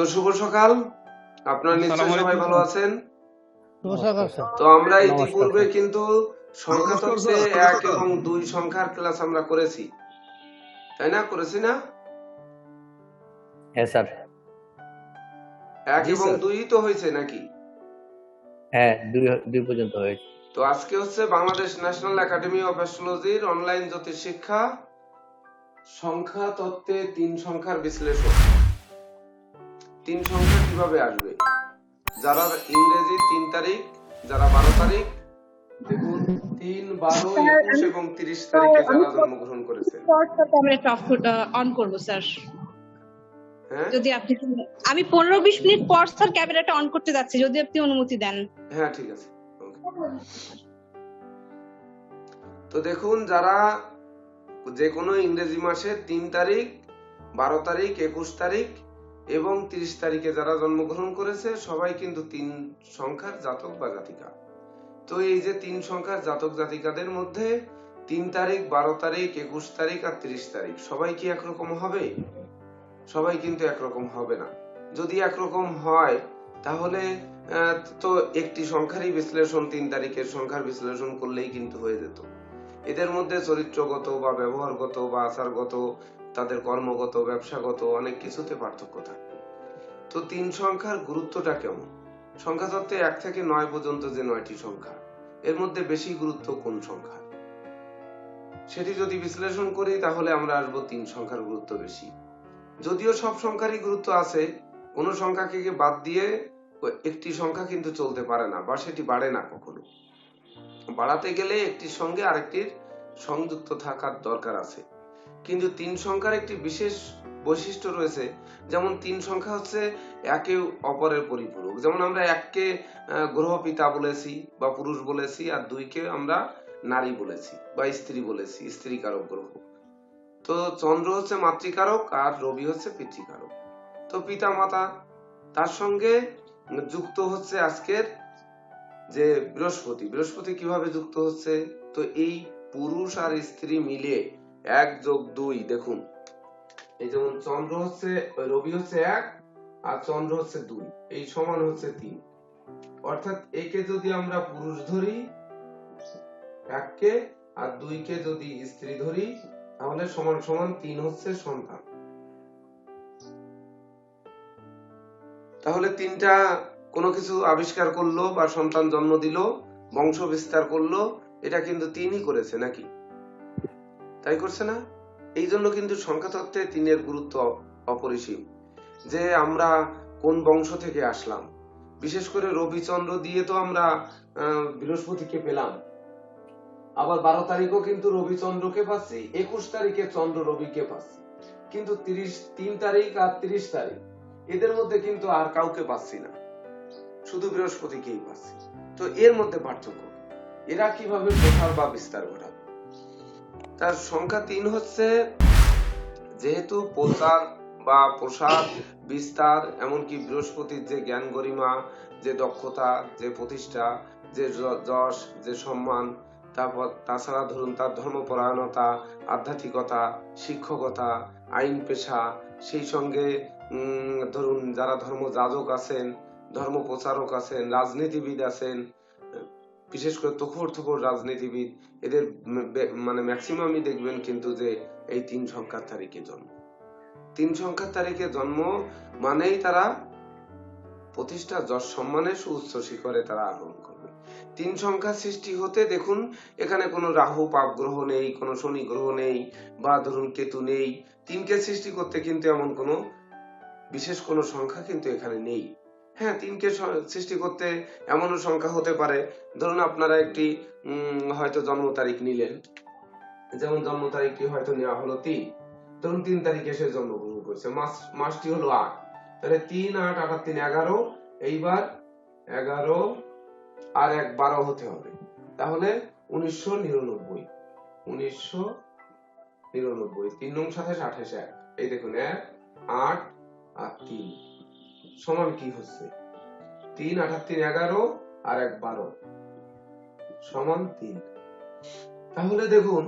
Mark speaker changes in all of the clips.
Speaker 1: তো শুভ সকাল, আপনারা নিশ্চয়ই সবাই ভালো আছেন। তো আমরা ইতিপূর্বে কিন্তু সংখ্যা তত্ত্বে 1 এবং 2 সংখ্যার ক্লাস আমরা করেছি, তাই না? করেছি না?
Speaker 2: হ্যাঁ স্যার।
Speaker 1: 1 এবং 2 তো হয়েছে নাকি?
Speaker 2: হ্যাঁ, দুই পর্যন্ত হয়েছে।
Speaker 1: তো আজকে হচ্ছে বাংলাদেশ ন্যাশনাল একাডেমি অফ অ্যাস্ট্রোলজির অনলাইন জ্যোতিষ শিক্ষা সংখ্যা তত্ত্বে 3 সংখ্যার বিশ্লেষণ। 3 সংখ্যা কিভাবে আসবে? যারা ইংরেজি 3 তারিখ, যারা 12 তারিখ, দেখুন 3, 12, 21 এবং 30 তারিখে যারা জন্মগ্রহণ করেছেন।
Speaker 3: অন করব স্যার।
Speaker 1: হ্যাঁ,
Speaker 3: যদি আপনি, আমি 15-20 মিনিট পর স্যার ক্যামেরাটা অন করতে যাচ্ছি, যদি আপনি অনুমতি দেন।
Speaker 1: হ্যাঁ, ঠিক আছে। তো দেখুন, যারা যে কোনো ইংরেজি মাসের 3 তারিখ, 12 তারিখ, 21 তারিখ এবং 30 তারিখে যারা জন্মগ্রহণ করেছে সবাই কিন্তু 3 সংখ্যার জাতক বা জাতিকা। তো এই যে 3 সংখ্যার জাতক জাতিকাদের মধ্যে 3 তারিখ, 12 তারিখ, 21 তারিখ আর 30 তারিখ সবাই কি একরকম হবে? সবাই কিন্তু একরকম হবে না। যদি একরকম হয় তাহলে তো একটি সংখ্যারই বিশ্লেষণ, 3 তারিখের সংখ্যার বিশ্লেষণ করলেই কিন্তু হয়ে যেত। এদের মধ্যে চরিত্রগত বা ব্যবহারগত বা আচারগত, তাদের কর্মগত, ব্যবসাগত অনেক কিছুতে পার্থক্য থাকে। তো 3 সংখ্যার গুরুত্বটা কেমন? সংখ্যা তত্ত্বে 1 থেকে 9 পর্যন্ত যে 9টি সংখ্যা, এর মধ্যে বেশি গুরুত্ব কোন সংখ্যা? সেটি যদি বিশ্লেষণ করি তাহলে আমরা আসবো 3 সংখ্যার গুরুত্ব বেশি। যদিও সব সংখ্যারই গুরুত্ব আছে, কোন সংখ্যাকে বাদ দিয়ে একটি সংখ্যা কিন্তু চলতে পারে না বা সেটি বাড়ে না কখনো। বাড়াতে গেলে একটির সঙ্গে আরেকটির সংযুক্ত থাকার দরকার আছে। কিন্তু 3 সংখ্যার একটি বিশেষ বৈশিষ্ট্য রয়েছে, যেমন 3 সংখ্যা হচ্ছে একে অপরের পরিপূরক। যেমন আমরা 1কে গ্রহ পিতা বলেছি বা পুরুষ বলেছি, আর 2কে আমরা নারী বলেছি বা স্ত্রী বলেছি, স্ত্রীকারক গ্রহ। তো চন্দ্র হচ্ছে মাতৃকারক আর রবি হচ্ছে পিতৃকারক। তো পিতা মাতা, তার সঙ্গে যুক্ত হচ্ছে আজকের যে বৃহস্পতি কিভাবে যুক্ত হচ্ছে? তো এই পুরুষ আর স্ত্রী মিলে 1+2, দেখুন এই যেমন চন্দ্র হচ্ছে, রবি হচ্ছে 1 আর চন্দ্র হচ্ছে 2, এই সমান হচ্ছে 3। অর্থাৎ একে যদি আমরা পুরুষ ধরি 1কে, আর 2কে যদি স্ত্রী ধরি তাহলে সমান সমান 3 হচ্ছে সন্তান। তাহলে 3টা কোনো কিছু আবিষ্কার করলো বা সন্তান জন্ম দিল, বংশ বিস্তার করলো, এটা কিন্তু 3ই করেছে নাকি? তাই করছে না? এই জন্য কিন্তু সংখ্যা তত্ত্বে 3-এর গুরুত্ব অপরিসীম। যে আমরা কোন বংশ থেকে আসলাম, বিশেষ করে রবিচন্দ্র দিয়ে তো আমরা বৃহস্পতিকে পেলাম, আবার 12 তারিখও কিন্তু রবিচন্দ্রকে পাচ্ছি, 21 তারিখে চন্দ্র রবিকে পাচ্ছি, কিন্তু 3 তারিখ আর 30 তারিখ এদের মধ্যে কিন্তু আর কাউকে পাচ্ছি না, শুধু বৃহস্পতিকেই পাচ্ছি। তো এর মধ্যে পার্থক্য, এরা কিভাবে প্রসার বা বিস্তার ঘটাবে? তার সংখ্যা 3 হচ্ছে, যেহেতু প্রচার বা প্রসার বিস্তার, এমনকি বৃহস্পতির যে জ্ঞান গরিমা, যে দক্ষতা, যে প্রতিষ্ঠা, যে যশ, যে সম্মান, তারপর তাছাড়া ধরুন তার ধর্মপরায়ণতা, আধ্যাত্মিকতা, শিক্ষকতা, আইন পেশা, সেই সঙ্গে ধরুন যারা ধর্ম যাজক আছেন, ধর্ম প্রচারক আছেন, রাজনীতিবিদ আছেন, বিশেষ করে তুখোড় রাজনীতিবিদ, এদের মানে ম্যাক্সিমামই দেখবেন কিন্তু যে এই 3 সংখ্যার তারিখে জন্ম। 3 সংখ্যার তারিখে জন্ম মানেই তারা প্রতিষ্ঠা, যশ, সম্মানের সুউচ্চ শিখরে তারা আরোহণ করবে। 3 সংখ্যা সৃষ্টি হতে দেখুন এখানে কোনো রাহু পাপ গ্রহ নেই, কোনো শনি গ্রহ নেই, বা ধরুন কেতু নেই। 3কে সৃষ্টি করতে কিন্তু এমন কোনো বিশেষ কোনো সংখ্যা কিন্তু এখানে নেই। হ্যাঁ, 3কে সৃষ্টি করতে এমনও সংখ্যা হতে পারে, ধরুন আপনারা একটি হয়তো জন্ম তারিখ নিলেন, যেমন জন্ম তারিখটি হয়তো নেওয়া হলো 3, ধরুন 3 তারিখে সে জন্মগ্রহণ করেছে, মাসটি হলো 8, তাহলে 3, 8, 8 আর 3 11, এইবার 11 আর 1 12 হতে হবে, তাহলে 1999, 3 নং 27 28 1, এই দেখুন 1, 8 আর 3 সমান কি হচ্ছে? 3, 8 আর 3 11 আর 1 12 সমান 3। তাহলে দেখুন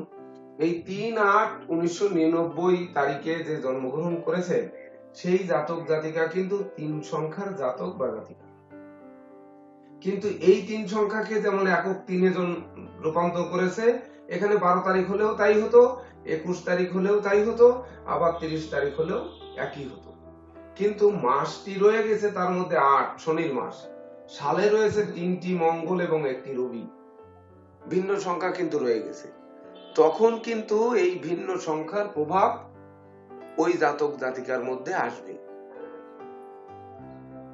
Speaker 1: এই 3, 8, 1999 তারিখে যে জন্মগ্রহণ করেছেন সেই জাতক জাতিকা কিন্তু 3 সংখ্যার জাতক বা জাতিকা। কিন্তু এই 3 সংখ্যাকে যেমন একক 3 জন রূপান্তর করেছে, এখানে 12 তারিখ হলেও তাই হতো, 21 তারিখ হলেও তাই হতো, আবার 30 তারিখ হলেও একই হতো। কিন্তু মাসটি রয়ে গেছে তার মধ্যে 8, শনির মাস। সালে রয়েছে 3টি মঙ্গল এবং 1টি রবি। ভিন্ন সংখ্যা কিন্তু রয়ে গেছে। তখন কিন্তু এই ভিন্ন সংখ্যার প্রভাব ওই জাতক জাতিকার মধ্যে আসবে।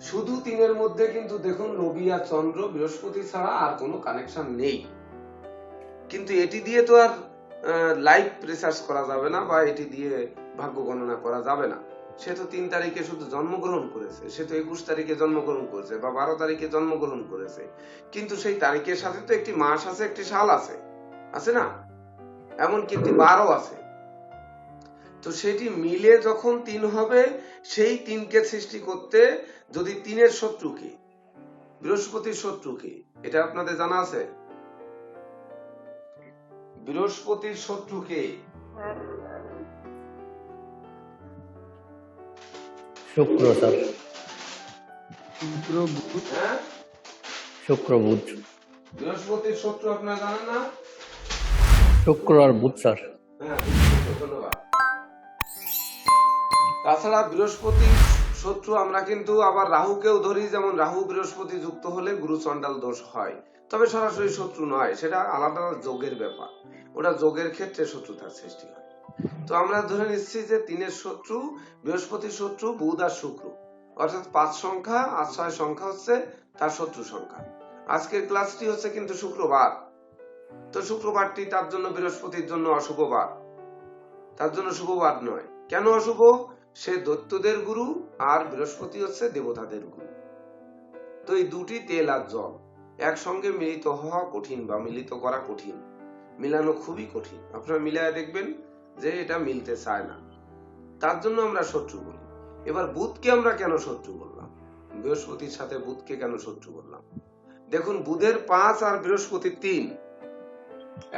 Speaker 1: শুধু 3 মধ্যে কিন্তু দেখুন রবি আর চন্দ্র বৃহস্পতি ছাড়া আর কোনো কানেকশন নেই। কিন্তু এটি দিয়ে তো আর লাইভ রিসার্চ করা যাবে না, বা এটি দিয়ে ভাগ্য গণনা করা যাবে না। সে তো 3 তারিখে শুধু জন্মগ্রহণ করেছে, সে তো 21 তারিখে জন্মগ্রহণ করেছে বা 12 তারিখে জন্মগ্রহণ করেছে, কিন্তু সেই তারিখের সাথে তো একটি মাস আছে, একটি সাল আছে, আছে না? এমনকি একটি বারও আছে। তো সেটি মিলে যখন 3 হবে, সেই 3কে সৃষ্টি করতে যদি 3-এর শত্রুকে, বৃহস্পতির শত্রুকে, এটা আপনাদের জানা আছে? বৃহস্পতির শত্রুকে
Speaker 2: শুক্র স্যার,
Speaker 1: হ্যাঁ,
Speaker 2: শুক্র বুধ,
Speaker 1: বৃহস্পতির শত্রু আপনারা জানেন না?
Speaker 2: শুক্র আর বুধ স্যার।
Speaker 1: হ্যাঁ, ধন্যবাদ। তাছাড়া বৃহস্পতি শত্রু আমরা কিন্তু আবার রাহুকেও ধরি, যেমন রাহু বৃহস্পতি যুক্ত হলে গুরু চণ্ডাল দোষ হয়, তবে সরাসরি শত্রু নয়, সেটা আলাদা যোগের ব্যাপার, ওটা যোগের ক্ষেত্রে শত্রুতার সৃষ্টি হয়। তো আমরা ধরে নিচ্ছি যে 3-এর শত্রু, বৃহস্পতির শত্রু বুধ আর শুক্র, অর্থাৎ 5 সংখ্যা আর 6 সংখ্যা হচ্ছে তার শত্রু সংখ্যা। আজকের ক্লাসটি হচ্ছে কিন্তু শুক্রবার, তো শুক্রবারটি তার জন্য বৃহস্পতির জন্য অশুভ বার, তার জন্য শুভবার নয়। কেন অশুভ? সে দৈত্যদের গুরু আর বৃহস্পতি হচ্ছে দেবতাদের গুরু। তো এই দুটি তেল আর জল একসঙ্গে মিলিত হওয়া কঠিন, বা মিলিত করা কঠিন, মিলানো খুবই কঠিন। আপনারা মিলায় দেখবেন যে এটা মিলতে চায় না, তার জন্য আমরা শত্রু বলি। এবার বুধকে আমরা কেন শত্রু বললাম, বৃহস্পতির সাথে বুধকে কেন শত্রু বললাম? দেখুন, বুধের 5 আর বৃহস্পতির 3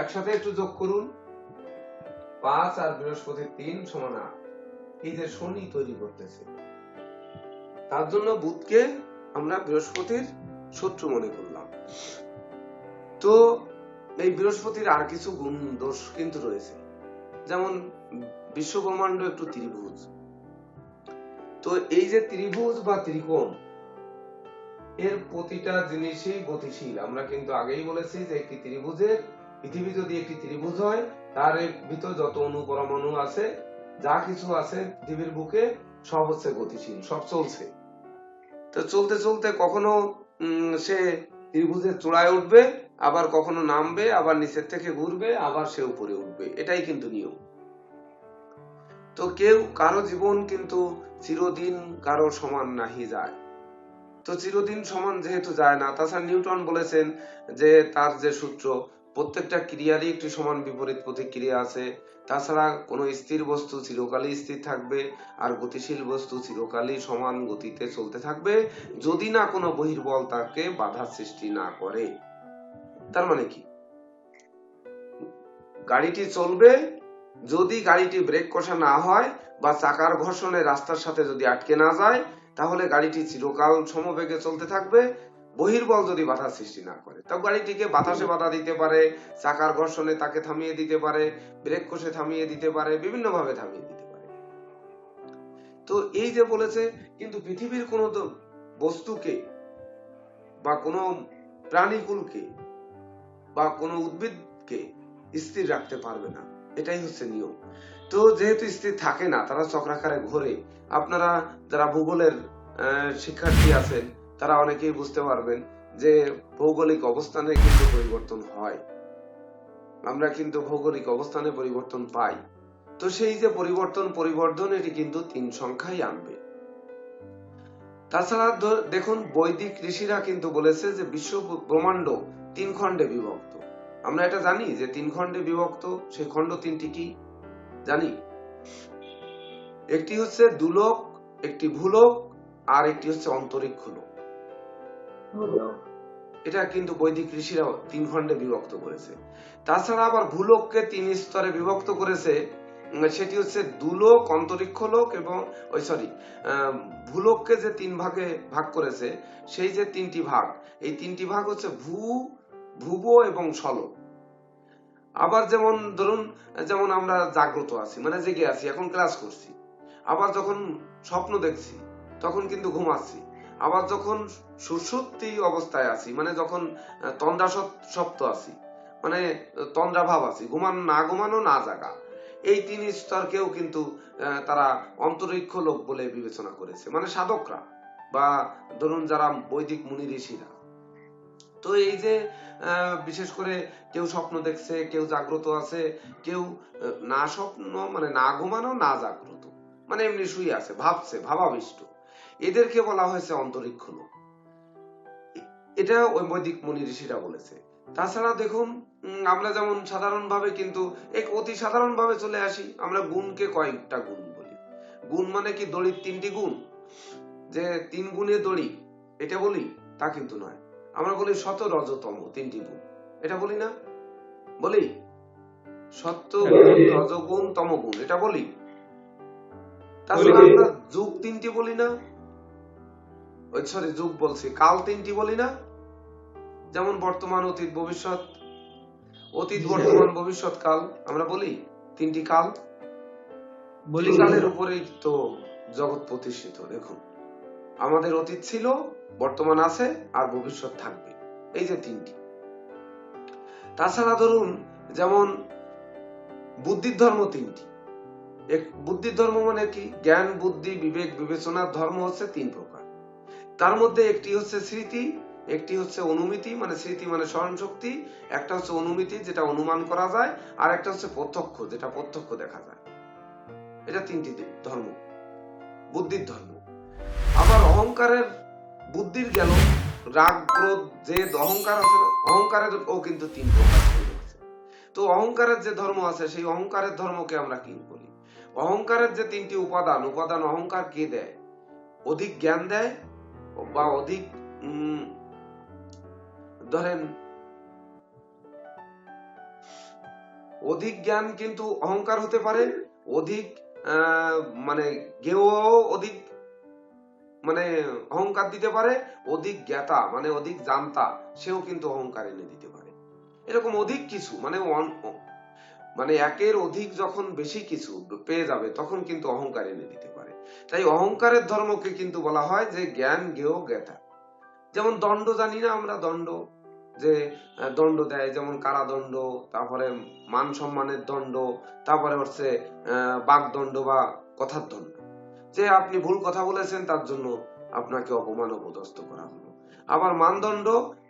Speaker 1: একসাথে একটু যোগ করুন, 5 আর বৃহস্পতির 3 সমান 8। এই যে শনি তৈরি করতেছে, তার জন্য বুধকে আমরা বৃহস্পতির শত্রু মনে করলাম। তো এই বৃহস্পতির আর কিছু গুণ দোষ কিন্তু রয়েছে, যেমন বিশ্ব ব্রহ্মাণ্ড একটু ত্রিভুজ। তো এই যে ত্রিভুজ বা ত্রিকোণ, এর প্রতিটা জিনিসই গতিশীল। আমরা কিন্তু আগেই বলেছি যে একটি ত্রিভুজের, পৃথিবী যদি একটি ত্রিভুজ হয়, তার ভিতর যত অণু পরমাণু আছে, যা কিছু আছে পৃথিবীর বুকে, সব হচ্ছে গতিশীল, সব চলছে। তো চলতে চলতে কখনো সে ত্রিভুজের চূড়ায় উঠবে, আবার কখনো নামবে, আবার নিচের থেকে ঘুরবে, আবার সে উপরে উঠবে, এটাই কিন্তু নিয়ম। তো কারো জীবন কিন্তু চিরদিন কারো সমান নাহি যায়। তো চিরদিন সমান যেহেতু যায় না, তাছাড়া নিউটন বলেছেন যে তার যে সূত্র, প্রত্যেকটা ক্রিয়ারই একটি সমান বিপরীত প্রতিক্রিয়া আছে। তাছাড়া কোনো স্থির বস্তু চিরকালই স্থির থাকবে, আর গতিশীল বস্তু চিরকালই সমান গতিতে চলতে থাকবে, যদি না কোনো বহির্বল তাকে বাধা সৃষ্টি না করে। তার মানে কি, গাড়িটি চলবে, যদি গাড়িটি ব্রেক কষা না হয় বা চাকার ঘর্ষণে রাস্তার সাথে যদি আটকে না যায়, তাহলে গাড়িটি চিরকাল সমবেগে চলতে থাকবে, বহির্বল যদি বাধা সৃষ্টি না করে। তবে গাড়িটিকে বাতাসে বাধা দিতে পারে, চাকার ঘর্ষণে তাকে থামিয়ে দিতে পারে, ব্রেক কষে থামিয়ে দিতে পারে, বিভিন্ন ভাবে থামিয়ে দিতে পারে। তো এই যে বলেছে, কিন্তু পৃথিবীর কোনো বস্তুকে বা কোনো প্রাণীকুলকে বা কোনো উদ্ভিদকে স্থির রাখতে পারবে না, এটাই হচ্ছে নিয়ম। তো যেহেতু স্থির থাকে না, তারা চক্রাকারে ঘোরে। আপনারা যারা ভূগোলের শিক্ষার্থী আছেন, তারা অনেকেই বুঝতে পারবেন যে ভৌগোলিক অবস্থানে কিন্তু পরিবর্তন হয়, আমরা কিন্তু ভৌগোলিক অবস্থানে পরিবর্তন পাই। তো সেই যে পরিবর্তন এটি কিন্তু 3 সংখ্যাই আনবে। তাছাড়া দেখুন, বৈদিক ঋষিরা কিন্তু বলেছে যে বিশ্ব ব্রহ্মাণ্ড 3 খণ্ডে বিভক্ত। আমরা এটা জানি যে 3 খণ্ডে বিভক্ত, সেই খণ্ড 3টি কি জানি? একটি হচ্ছে দুলোক, একটি ভূলোক, আর একটি হচ্ছে অন্তরিক্ষ লোক। এটা কিন্তু বৈদিক ঋষিরা 3 খণ্ডে বিভক্ত করেছে। তাছাড়া আবার ভূলোককে 3 স্তরে বিভক্ত করেছে, সেটি হচ্ছে দুলোক, অন্তরিক্ষ লোক এবং ভূলোককে যে তিন ভাগে ভাগ করেছে, সেই যে তিনটি ভাগ, এই তিনটি ভাগ হচ্ছে ভুব এবং সলোক। আবার যেমন ধরুন, যেমন আমরা জাগ্রত আছি মানে জেগে আছি, এখন ক্লাস করছি, আবার যখন স্বপ্ন দেখছি তখন কিন্তু ঘুমাচ্ছি, আবার যখন সুষুপ্তি অবস্থায় আছি মানে যখন তন্দ্রা সপ্ত আছি মানে তন্দ্রা ভাব আছি, ঘুমানো না জাগা, এই তিন স্তরকেও কিন্তু তারা অন্তরিক্ষ লোক বলে বিবেচনা করেছে, মানে সাধকরা বা ধরুন যারা বৈদিক মুনি ঋষিরা। তো এই যে বিশেষ করে কেউ স্বপ্ন দেখছে, কেউ জাগ্রত আছে, কেউ না স্বপ্ন মানে না ঘুমানো না জাগ্রত, মানে এমনি শুয়ে আছে, ভাবছে, ভাবাবিষ্ট, এদেরকে বলা হয়েছে অন্তরিক্ষ লোক। এটা ওই বৈদিক মুনি ঋষিরা বলেছে। তাছাড়া দেখুন, আমরা যেমন সাধারণ ভাবে কিন্তু এক অতি সাধারণ ভাবে চলে আসি, আমরা গুণকে কয়েকটা গুণ বলি। গুণ মানে কি দড়ির তিনটি গুণ, যে তিন গুণে দড়ি, এটা বলি তা কিন্তু নয়। আমরা বলি সত রজতম তিনটি গুণ, এটা বলি না? বলি সত্য গুণ, রজগুণ, তমগুণ, এটা বলি। তাছাড়া আমরা যুগ তিনটি বলি না? যুগ বলছি, কাল তিনটি বলি না? যেমন বর্তমান, অতীত, ভবিষ্যৎ, অতীত, বর্তমান, ভবিষ্যৎ কাল, আমরা বলি তিনটি কাল। বলি কালের উপরেই তো জগৎ প্রতিষ্ঠিত। দেখুন, আমাদের অতীত ছিল, বর্তমান আছে, আর ভবিষ্যৎ থাকবে, এই যে তিনটি। তাছাড়া ধরুন, যেমন বুদ্ধির ধর্ম তিনটি। বুদ্ধির ধর্ম মানে কি? জ্ঞান, বুদ্ধি, বিবেক, বিবেচনার ধর্ম হচ্ছে তিন প্রকার। তার মধ্যে একটি হচ্ছে স্মৃতি, একটি হচ্ছে অনুমিতি, মানে স্মৃতি মানে স্মরণ শক্তি, একটা হচ্ছে অনুমিতি যেটা অনুমান করা যায়, আর একটা হচ্ছে প্রত্যক্ষ যেটা প্রত্যক্ষ দেখা যায়। এটা তিনটি ধর্ম, বুদ্ধির ধর্ম। আবার অহংকারের, বুদ্ধির গেল রাগ, ক্রোধ, জেদ, অহংকার আছে না, অহংকারের ও কিন্তু তিন প্রকার। তো অহংকারের যে ধর্ম আছে, সেই অহংকারের ধর্মকে আমরা কি বলি? অহংকারের যে তিনটি উপাদান অহংকার কে দেয়? অধিক জ্ঞান দেয়, বা অধিক ধরেন অধিক জ্ঞান কিন্তু অহংকার হতে পারে, অধিক মানে জ্ঞেয়, অধিক মানে অহংকার দিতে পারে, অধিক জ্ঞাতা মানে অধিক জানতা, সেও কিন্তু অহংকার এনে দিতে পারে। এরকম অধিক কিছু মানে একের অধিক যখন বেশি কিছু পেয়ে যাবে তখন কিন্তু অহংকার এনে দিতে পারে। তাই অহংকারের ধর্মকে কিন্তু বলা হয় যে জ্ঞান, জ্ঞেয়, জ্ঞাতা। যেমন দণ্ড জানি না আমরা, দণ্ড যে দণ্ড দেয়, যেমন কারাদণ্ড, তারপরে মান সম্মানের দণ্ড, তারপরে হচ্ছে বাগদণ্ড বা কথার দণ্ড, যে আপনি ভুল কথা বলেছেন তার জন্য আপনাকে অপমান অপদস্থ করা হলো। আবার মানদণ্ড,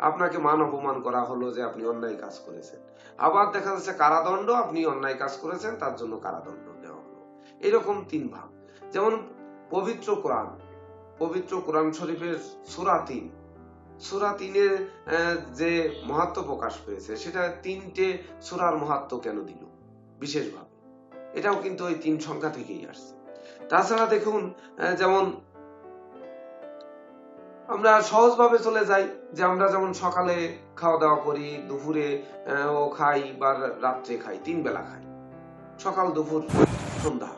Speaker 1: আপনাকে মান অপমান করা হলো যে আপনি অন্যায় কাজ করেছেন। আবার দেখা যাচ্ছে কারাদণ্ড, আপনি অন্যায় কাজ করেছেন তার জন্য কারাদণ্ড দেওয়া হলো। এরকম তিন ভাগ। যেমন পবিত্র কোরআন শরীফের সূরা ৩, সূরা ৩-এর যে মাহাত্ম্য প্রকাশ পেয়েছে, সেটা তিনটে সূরার মাহাত্ম্য কেন দিল বিশেষভাবে, এটাও কিন্তু ওই তিন সংখ্যা থেকেই আসছে। তাছাড়া দেখুন, যেমন আমরা সহজভাবে চলে যাই, যে আমরা যেমন সকালে খাওয়া দাওয়া করি, দুপুরে ও খাই, বা রাত্রে খাই, 3 বেলা খাই, সকাল, দুপুর, সন্ধ্যা।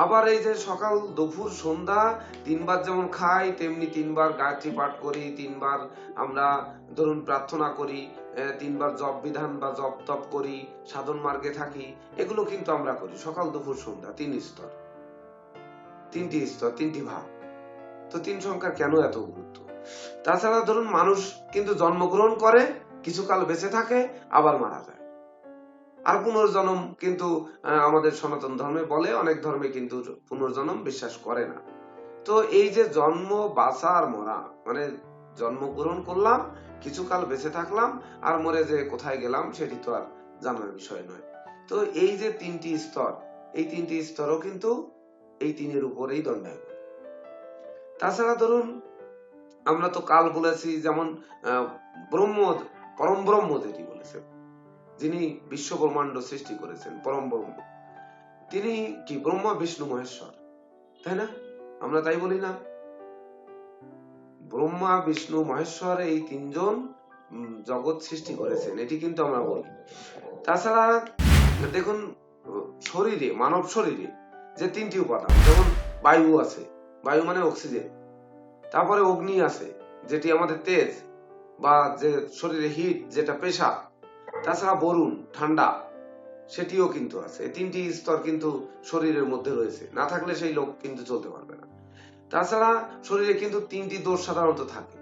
Speaker 1: আবার এই যে সকাল, দুপুর, সন্ধ্যা 3 বার যেমন খাই, তেমনি 3 বার গায়ত্রী পাঠ করি, 3 বার আমরা ধরুন প্রার্থনা করি, 3 বার জপ বিধান বা জপ তপ করি, সাধন মার্গে থাকি, এগুলো কিন্তু আমরা করি সকাল, দুপুর, সন্ধ্যা, 3 স্তর, 3টি স্তর, 3টি ভাগ। তো 3 সংখ্যার কেন এত গুরুত্ব? তাছাড়া ধরুন, মানুষ কিন্তু জন্মগ্রহণ করে, কিছুকাল বেঁচে থাকে, আবার মারা যায়। আর পুনর্জন্ম কিন্তু আমাদের সনাতন ধর্মে বলে, অনেক ধর্মে কিন্তু পুনর্জন্ম বিশ্বাস করে না। তো এই যে জন্ম, বাঁচা আর মরা, মানে জন্মগ্রহণ করলাম, কিছুকাল বেঁচে থাকলাম, আর মরে যে কোথায় গেলাম সেটি তো আর জানার বিষয় নয়। তো এই যে 3টি স্তর, এই 3টি স্তরও কিন্তু এই 3-এর উপরেই দণ্ডায়মান। তাছাড়া ধরুন, আমরা তো কাল বলেছি, যেমন পরম ব্রহ্ম যেটি বলেছেন, যিনি বিশ্ব ব্রহ্মাণ্ড সৃষ্টি করেছেন, পরম ব্রহ্ম, তিনি কি ব্রহ্মা, বিষ্ণু, মহেশ্বর, তাই না? আমরা তাই বলি না? ব্রহ্মা, বিষ্ণু, মহেশ্বর এই 3 জন জগৎ সৃষ্টি করেছেন, এটি কিন্তু আমরা বলি। তাছাড়া দেখুন, শরীরে, মানব শরীরে যে তিনটি উপাদান, যেমন বায়ু আছে, বায়ু মানে অক্সিজেন, তারপরে অগ্নি আছে যেটি আমাদের তেজ বা যে শরীরে হিট যেটা পেশা, তাছাড়া বরুণ ঠান্ডা সেটিও কিন্তু আছে। এই তিনটি স্তর কিন্তু শরীরের মধ্যে রয়েছে, না থাকলে সেই লোক কিন্তু চলতে পারবে না। তাছাড়া শরীরে কিন্তু তিনটি দোষ সাধারণত থাকে।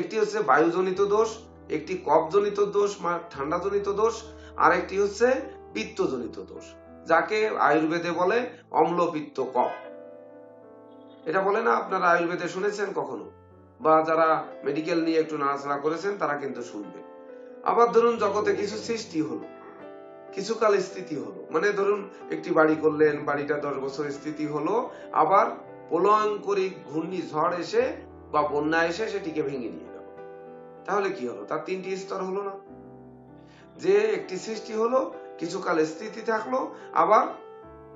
Speaker 1: একটি হচ্ছে বায়ুজনিত দোষ, একটি কফজনিত দোষ বা ঠান্ডাজনিত দোষ, আর একটি হচ্ছে পিত্তজনিত দোষ, যাকে আয়ুর্বেদে বলে অম্ল পিত্ত কফ। এটা বলে না, আপনারা আয়ুর্বেদে শুনেছেন কখনো, বা যারা মেডিকেল নিয়ে একটু নাড়াচাড়া করেছেন তারা কিন্তু শুনবে। আবার ধরুন জগতে কিছু সৃষ্টি হলো, কিছুকাল স্থিতি হলো, মানে ধরুন একটি বাড়ি করলেন, বাড়িটা 10 বছর স্থিতি হলো, আবার প্রলয়ঙ্করী ঘূর্ণিঝড় এসে বা বন্যা এসে সেটিকে ভেঙে নিয়ে গেল, তাহলে কি হলো? তার তিনটি স্তর হলো না? যে একটি সৃষ্টি হলো, কিছুকাল স্থিতি থাকলো, আবার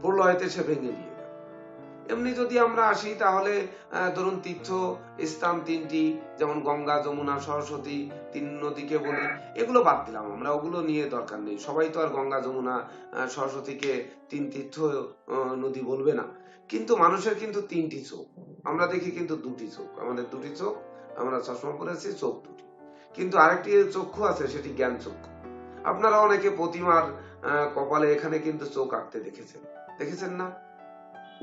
Speaker 1: প্রলয়তে সে ভেঙে নিয়ে গেল। এমনি যদি আমরা আসি তাহলে ধরুন তীর্থ স্থান তিনটি, যেমন গঙ্গা, যমুনা, সরস্বতী, তিন নদীকে বলি, এগুলো বাদ দিলাম আমরা, ওগুলো নিয়ে দরকার নেই। সবাই তো আর গঙ্গা, যমুনা, সরস্বতীকে তিন তীর্থ নদী বলবে না। কিন্তু মানুষের কিন্তু তিনটি চোখ, আমরা দেখি কিন্তু দুটি চোখ, আমাদের দুটি চোখ, আমরা চশমা পরেছি, চোখ দুটি। কিন্তু আরেকটি চক্ষু আছে, সেটি জ্ঞান চক্ষু। আপনারা অনেকে প্রতিমার কপালে এখানে কিন্তু চোখ আঁকতে দেখেছেন, দেখেছেন না?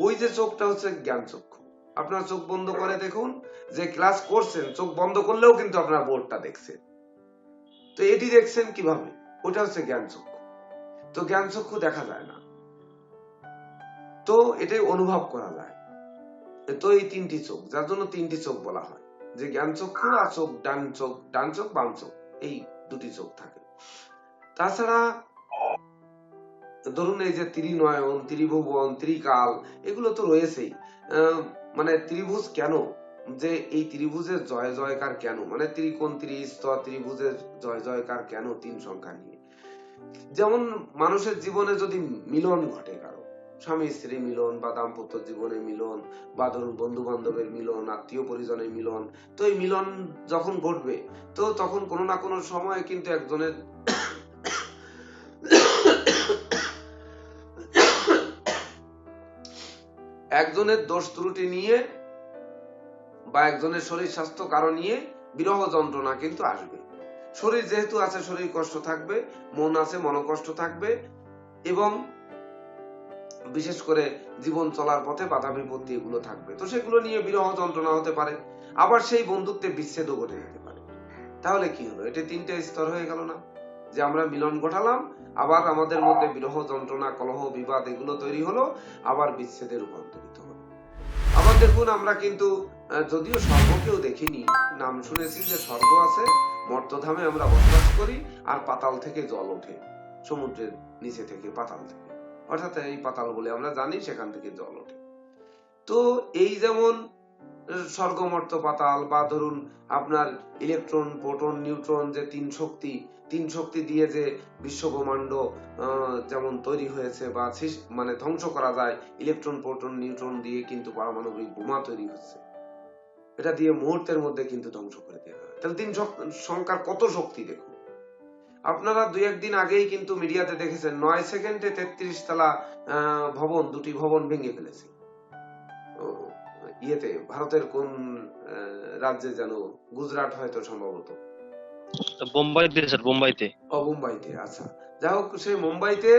Speaker 1: ওই যে চোখটা হচ্ছে জ্ঞান চক্ষু। আপনার চোখ বন্ধ করে দেখুন, যে ক্লাস করছেন চোখ বন্ধ করলেও কিন্তু আপনার বোর্ডটা দেখছেন। তো এটি দেখছেন কিভাবে? ওটা হচ্ছে জ্ঞান চক্ষু। তো জ্ঞান চক্ষু দেখা যায় না, তো এটাই অনুভব করা যায়। তো এই তিনটি চোখ, যার জন্য তিনটি চোখ বলা হয়, যে জ্ঞান চক্ষু আর চোখ, ডান চোখ বাম চোখ, এই দুটি চোখ থাকে। তাছাড়া ধরুন এই যে ত্রিনয়ন, ত্রিভুবন, ত্রিকাল, এগুলো তো রয়েছেই। মানে ত্রিভুজ কেন, যে এই ত্রিভুজের জয় জয়কার কেন, মানে ত্রিকোণ, ত্রিস্তর, ত্রিভুজের জয় জয়কার কেন তিন সংখ্যা নিয়ে? যেমন মানুষের জীবনে যদি মিলন ঘটে, কারো স্বামী স্ত্রী মিলন, বা দাম্পত্য জীবনে মিলন, বা ধরুন বন্ধু বান্ধবের মিলন, আত্মীয় পরিজনের মিলন, তো এই মিলন যখন ঘটবে, তো তখন কোনো না কোনো সময় কিন্তু একজনের দোষ ত্রুটি নিয়ে বা একজনের শরীর স্বাস্থ্য কারণ নিয়ে বিরহ যন্ত্রণা কিন্তু আসবে। শরীর যেহেতু আছে, শরীর কষ্ট থাকবে, মন আছে, মনোকষ্ট থাকবে, এবং বিশেষ করে জীবন চলার পথে বাধা বিপত্তি এগুলো থাকবে, তো সেগুলো নিয়ে বিরহ যন্ত্রণা হতে পারে। আবার সেই বন্ধুত্বে বিচ্ছেদও ঘটে যেতে পারে। তাহলে কি হলো? এটা তিনটে স্তর হয়ে গেল না, যে আমরা মিলন ঘটালাম, আবার আমাদের মধ্যে বিরহ যন্ত্রণা, কলহ, বিবাদ এগুলো তৈরি হলো, আবার বিচ্ছেদে রূপান্তরিত হলো। আবার দেখুন, আমরা কিন্তু যদিও স্বর্গকেও দেখিনি, নাম শুনেছি যে স্বর্গ আছে, মর্তধামে আমরা বসবাস করি, আর পাতাল থেকে জল ওঠে, সমুদ্রের নিচে থেকে, পাতাল থেকে, অর্থাৎ এই পাতাল বলে আমরা জানি, সেখান থেকে জল ওঠে। তো এই যেমন স্বর্গ, মর্ত, পাতাল, বা ধরুন আপনার ইলেকট্রন, প্রোটন, নিউট্রন, যে তিন শক্তি দিয়ে যে বিশ্বব্রহ্মাণ্ড যেমন তৈরি হয়েছে বা মানে ধ্বংস করা যায়, ইলেকট্রন, প্রোটন, নিউট্রন দিয়ে কিন্তু পারমাণবিক বোমা তৈরি হচ্ছে, এটা দিয়ে মুহূর্তের মধ্যে কিন্তু ধ্বংস করে দেওয়া হয়। তাহলে তিন সংখ্যার কত শক্তি দেখুন। আপনারা 2-1 দিন আগেই কিন্তু মিডিয়াতে দেখেছেন, 9 সেকেন্ডে 33 তলা ভবন, দুটি ভবন ভেঙে ফেলেছে। ইয়েতে, ভারতের কোন রাজ্যে যেন, গুজরাট হয়তো সম্ভবত,
Speaker 4: বোম্বাইতে স্যার, বোম্বাইতে।
Speaker 1: মুম্বাইতে। আচ্ছা, যাই হোক, সেই মুম্বাইতে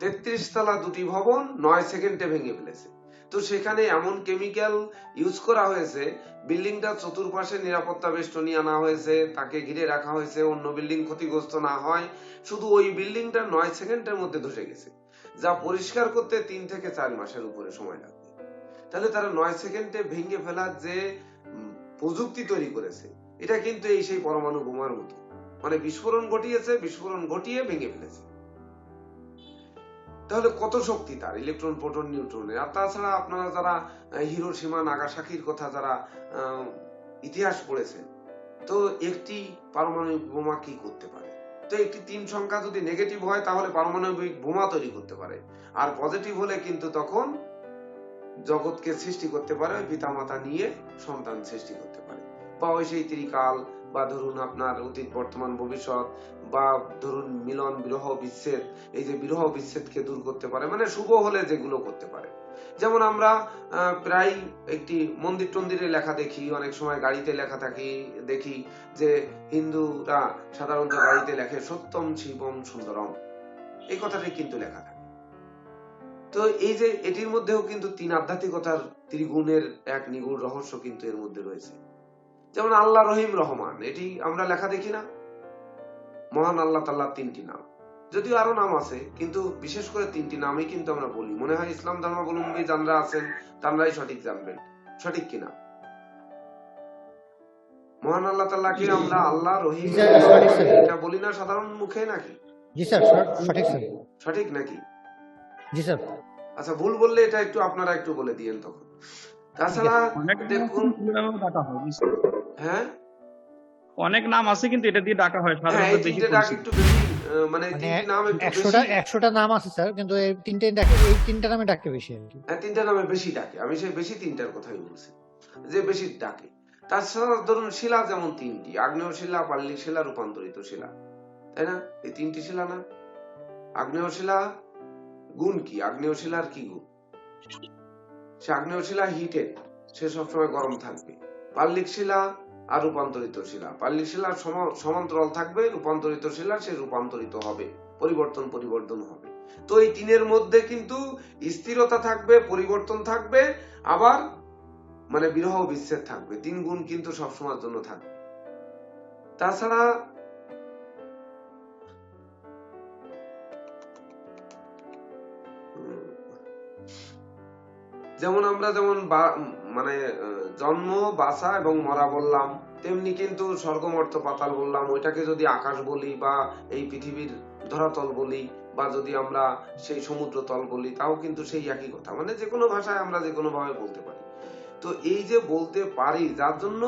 Speaker 1: 33 তলা দুটি ভবন 9 সেকেন্ডে ভেঙে ফেলেছে। তো সেখানে এমন কেমিক্যাল ইউজ করা হয়েছে, বিল্ডিংটা চতুর্পাশে নিরাপত্তা বেষ্টনী আনা হয়েছে, তাকে ঘিরে রাখা হয়েছে, অন্য বিল্ডিং ক্ষতিগ্রস্ত না হয়, শুধু ওই বিল্ডিংটা 9 সেকেন্ডের মধ্যে ধসে গেছে, যা পরিষ্কার করতে 3 থেকে 4 মাসের উপরে সময় লাগবে। তাহলে তারা 9 সেকেন্ডে ভেঙে ফেলার যে প্রযুক্তি তৈরি করেছে, এটা কিন্তু এই সেই পরমাণু বোমার মতো, মানে বিস্ফোরণ ঘটিয়েছে, বিস্ফোরণ ঘটিয়ে ভেঙে ফেলেছে। তাহলে কত শক্তি তার, ইলেকট্রন, প্রোটন, নিউট্রনের। আর তাছাড়া আপনারা যারা হিরোশিমা, নাগাসাকির কথা যারা ইতিহাস পড়েছেন, তো একটি পারমাণবিক বোমা কি করতে পারে? তো একটি 3 সংখ্যা যদি নেগেটিভ হয়, তাহলে পারমাণবিক বোমা তৈরি করতে পারে, আর পজিটিভ হলে কিন্তু তখন জগৎকে সৃষ্টি করতে পারে, পিতামাতা নিয়ে সন্তান সৃষ্টি করতে পারে, বা ওই সেই ত্রিকাল বা ধরুন আপনার অতীত বর্তমান ভবিষ্যৎ, বা ধরুন মিলন বিরহ বিচ্ছেদ, এই যে বিরহ বিচ্ছেদকে দূর করতে পারে, মানে শুভ হলে যেগুলো করতে পারে। যেমন আমরা প্রায় একটি মন্দির টন্দিরে লেখা দেখি, অনেক সময় গাড়িতে লেখা দেখি যে হিন্দুরা সাধারণত গাড়িতে লেখে সত্যম শিবম সুন্দরম, এই কথাটাই কিন্তু লেখা থাকে। তো এই যে এটির মধ্যেও কিন্তু তিন আধ্যাত্মিকতার ত্রিগুণের এক নিগুণ রহস্য কিন্তু এর মধ্যে রয়েছে। যেমন আল্লাহ রহিম রহমান, এটি আমরা লেখা দেখি না? মহান আল্লাহ তাআলার তিনটি নাম, যদিও আরো নাম আছে, কিন্তু বিশেষ করে তিনটি নামই কিন্তু আমরা বলি। মনে হয় ইসলাম ধর্মাবলম্বী যারা আছেন তারাই সঠিক জানবেন, সঠিক কিনা? মহান আল্লাহ তাআলাকে আমরা আল্লাহ রহিম এটা বলি না সাধারণ মুখে নাকি?
Speaker 5: জি স্যার, সঠিক স্যার।
Speaker 1: সঠিক নাকি?
Speaker 5: জি স্যার।
Speaker 1: আচ্ছা, ভুল বললে এটা একটু আপনারা একটু বলে দিয়েন তখন। তাছাড়া দেখুন, হ্যাঁ
Speaker 6: অনেক নাম আছে কিন্তু এটা দিয়ে ডাকা হয়
Speaker 1: হ্যাঁ, এই
Speaker 6: সাধারণত বেশি
Speaker 1: তিনটে ডাক
Speaker 6: পরিচিত।
Speaker 1: একটু বেশি, মানে তিনটি নাম একটু বেশি।
Speaker 5: 100টা নাম আছে স্যার, কিন্তু এই তিনটা নামে ডাকে বেশি আর কি।
Speaker 1: হ্যাঁ, তিনটা নামে বেশি ডাকে, আমি সেই বেশি তিনটার কথাই বলছি, যে বেশি ডাকে। তাছাড়া ধরুন শিলা যেমন তিনটি, আগ্নেয় শিলা, পাললিক শিলা, রূপান্তরিত শিলা, তাই না? এই তিনটি শিলা না? আগ্নেয় শিলা গুণ কি? আগ্নেয় শিলার কি গুণ? সে আগ্নেয় শিলা হিটেড, সে সবসময় গরম থাকবে। পাললিক শিলা আর রূপান্তরিত শিলা, পাললিক শিলা সমান্তরাল থাকবে, রূপান্তরিত শিলা সে রূপান্তরিত হবে, পরিবর্তন হবে। তো এই তিনের মধ্যে কিন্তু স্থিরতা থাকবে, পরিবর্তন থাকবে, আবার মানে বিরহ বিচ্ছেদ থাকবে, তিন গুণ কিন্তু সবসময়ের জন্য থাকবে। তাছাড়া যেমন আমরা মানে জন্ম, বাঁচা এবং মরা বললাম, তেমনি কিন্তু স্বর্গ মর্ত পাতাল বললাম। ওইটাকে যদি আকাশ বলি, বা এই পৃথিবীর ধরাতল বলি, বা যদি আমরা সেই সমুদ্র তল বলি, তাও কিন্তু সেই একই কথা, মানে যে কোনো ভাষায় আমরা যে কোনো ভাবে বলতে পারি। তো এই যে বলতে পারি, যার জন্য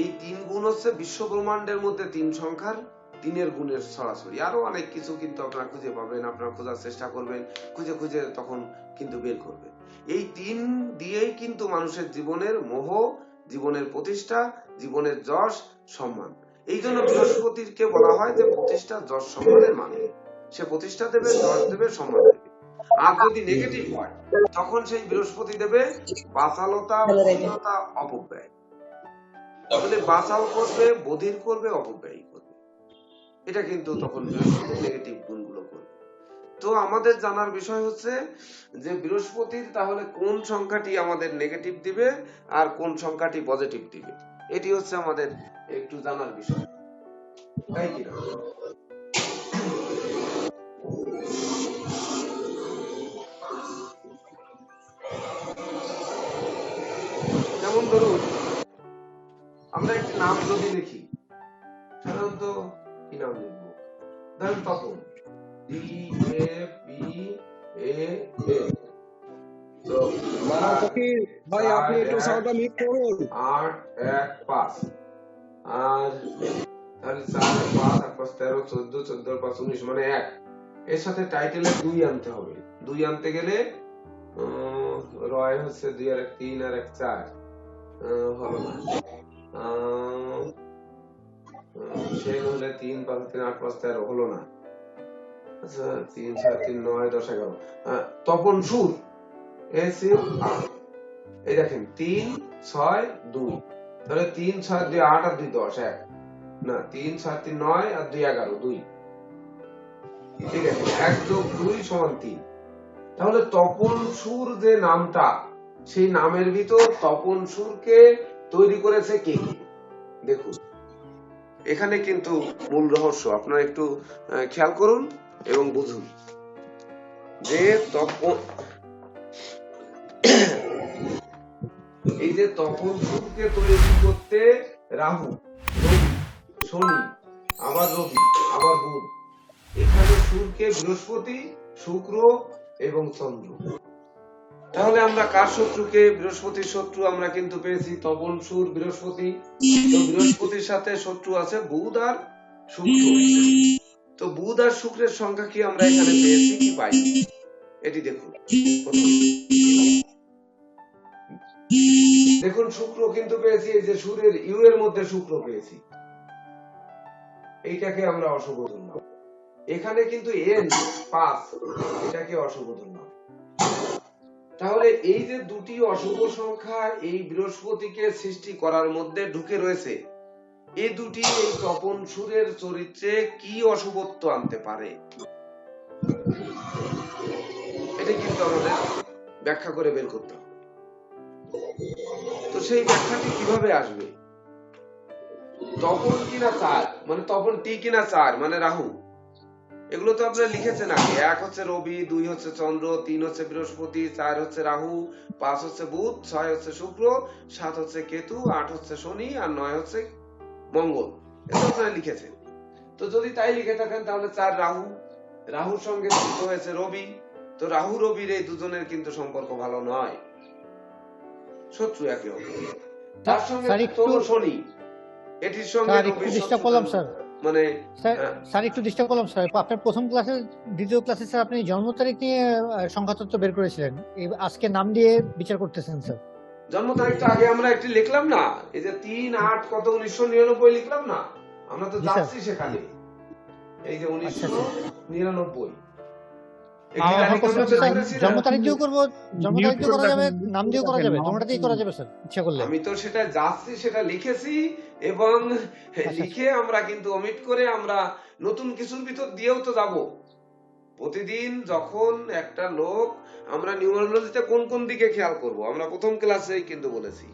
Speaker 1: এই তিন গুণ হচ্ছে বিশ্ব ব্রহ্মাণ্ডের মধ্যে তিন সংখ্যার তিনের গুণের সরাসরি। আরো অনেক কিছু কিন্তু আপনারা খুঁজে পাবেন, আপনারা খোঁজার চেষ্টা করবেন, খুঁজে তখন কিন্তু বের করবেন। এই তিন দিয়েই কিন্তু মানুষের জীবনের মোহ, জীবনের প্রতিষ্ঠা, জীবনের যশ সম্মান। এই জন্য বৃহস্পতিকে বলা হয় যে প্রতিষ্ঠা, যশ সম্মানের মানে। সে প্রতিষ্ঠা দেবে, যশ দেবে, সম্মান দেবে। আর যদি নেগেটিভ হয়, তখন সেই বৃহস্পতি দেবে বাচালতা, বধিরতা, অপব্যয়। তাহলে বাচাল করবে, বধির করবে, অপব্যয় করবে। এটা কিন্তু তখন বৃহস্পতি নেগেটিভ গুণগুলো করবে। তো আমাদের জানার বিষয় হচ্ছে যে বৃহস্পতির তাহলে কোন সংখ্যাটি আমাদের নেগেটিভ দিবে আর কোন সংখ্যাটি পজিটিভ দিবে, এটি হচ্ছে আমাদের একটু জানার বিষয়, তাই কি না? যেমন ধরুন আমরা একটি নাম যদি লিখি, সাধারণত কি নাম লিখবো? ধরুন তপন, DAPAN। তো 815 আর তাহলে 4 5 8 5 13 14 14 5 19 মানে 1। এর সাথে টাইটেলে 2 আনতে হবে। 2 আনতে গেলে রয় হচ্ছে 2 আর 1 3 আর 1 4, হলো না। সেন হলে 3 5 3 8 5 13, হলো না। আচ্ছা 3 6 3 9 10 11। তপন সুর, এই দেখেন 3 6 2, তাহলে 3 6 2 8 আর 2 10 1 না, 3 6 3 9 আর 2 11 2, ঠিক আছে, 1 যোগ 2 সমান 3। তাহলে তপন সুর যে নামটা, সেই নামের ভিতর তপন সুরকে তৈরি করেছে কে? দেখুন এখানে কিন্তু মূল রহস্য, আপনারা একটু খেয়াল করুন এবং বুঝুন যে তপন, এই যে তপন সুরকে তৈরি করতে রাহু, শনি, আবার রবি, আবার বুধ, এখানে সুরকে বৃহস্পতি, শুক্র এবং চন্দ্র। তাহলে আমরা কার শত্রুকে? বৃহস্পতির শত্রু আমরা কিন্তু পেয়েছি তপন সুর বৃহস্পতি। তো বৃহস্পতির সাথে শত্রু আছে বুধ আর শুক্র। তো বুধ আর শুক্রের সংখ্যা কি আমরা এখানে পেয়েছি কি পাই? এটি দেখুন। দেখুন শুক্র কিন্তু পেয়েছি, এই যে সুরের ইউ এর মধ্যে শুক্র পেয়েছি, এইটাকে আমরা অশুভ ধরলাম। এখানে কিন্তু n 5, এটাকে অশুভ ধরলাম। তাহলে এই যে দুটি অশুভ সংখ্যা এই বৃহস্পতিকে সৃষ্টি করার মধ্যে ঢুকে রয়েছে, এই দুটি এই তপন সুরের চরিত্রে কি অশুভত্ব আনতে পারে, এটা কিন্তু আমাদের ব্যাখ্যা করে বের করতে হবে। তো সেই ব্যাখ্যাটি কিভাবে আসবে? তপন কিনা 4, মানে তপন টি কিনা 4 মানে রাহু, এগুলো তো আপনারা লিখেছেন আগে। 1 হচ্ছে রবি, 2 হচ্ছে চন্দ্র, 3 হচ্ছে বৃহস্পতি, 4 হচ্ছে রাহু, 5 হচ্ছে বুধ, 6 হচ্ছে শুক্র, 7 হচ্ছে কেতু, 8 হচ্ছে শনি, আর 9 হচ্ছে মঙ্গল। এটা আপনারা লিখেছেন। তো যদি তাই লিখে থাকেন তাহলে 4 রাহু, রাহুর সঙ্গে যুক্ত হয়েছে রবি। তো রাহু রবির এই দুজনের কিন্তু সম্পর্ক ভালো নয়, শত্রু একে অপরের। তার সঙ্গে
Speaker 5: স্যার
Speaker 1: যুক্ত হলো শনি, এটির সঙ্গে
Speaker 5: স্যার একটু
Speaker 1: রবির
Speaker 5: ডিস্টার্ব
Speaker 1: শত্রুতা,
Speaker 5: করলাম স্যার।
Speaker 1: মানে
Speaker 5: স্যার একটু ডিস্টার্ব করলাম স্যার। আপনার প্রথম ক্লাসে, দ্বিতীয় ক্লাসে স্যার আপনি জন্ম তারিখ নিয়ে সংখ্যা তত্ত্ব বের করেছিলেন, আজকে নাম দিয়ে বিচার করতেছেন স্যার।
Speaker 1: জন্ম তারিখটা আগে আমরা একটি লিখলাম না, এই যে 3-8 কত 1999 লিখলাম না, আমরা তো
Speaker 5: জি স্যার।
Speaker 1: যাচ্ছি সেখানে। এই যে 1999
Speaker 6: আমার
Speaker 1: একটি
Speaker 6: কথা
Speaker 1: তারিখ আমরা
Speaker 6: হচ্ছে
Speaker 1: বের
Speaker 6: স্যার,
Speaker 1: করেছি না?
Speaker 5: জন্ম তারিখ দিয়েও করবো, জন্ম
Speaker 6: Mute
Speaker 5: তারিখ দিয়ে
Speaker 6: করে
Speaker 5: করা যাবে,
Speaker 6: রাখেন,
Speaker 5: নাম দিয়েও করা
Speaker 6: রাখেন,
Speaker 5: যাবে,
Speaker 6: আমার
Speaker 5: দুটাতেই করা যাবে স্যার ইচ্ছা করলে।
Speaker 1: আমি তো সেটা যাচ্ছি, সেটা লিখেছি, এবং লিখে আমরা কিন্তু অমিট করে আমরা নতুন কিছুর ভিতর দিয়েও তো যাব। প্রতিদিন যখন একটা লোক, আমরা নিউমারোলজিতে কোন কোন দিকে খেয়াল করব, আমরা প্রথম ক্লাসেই কিন্তু বলেছি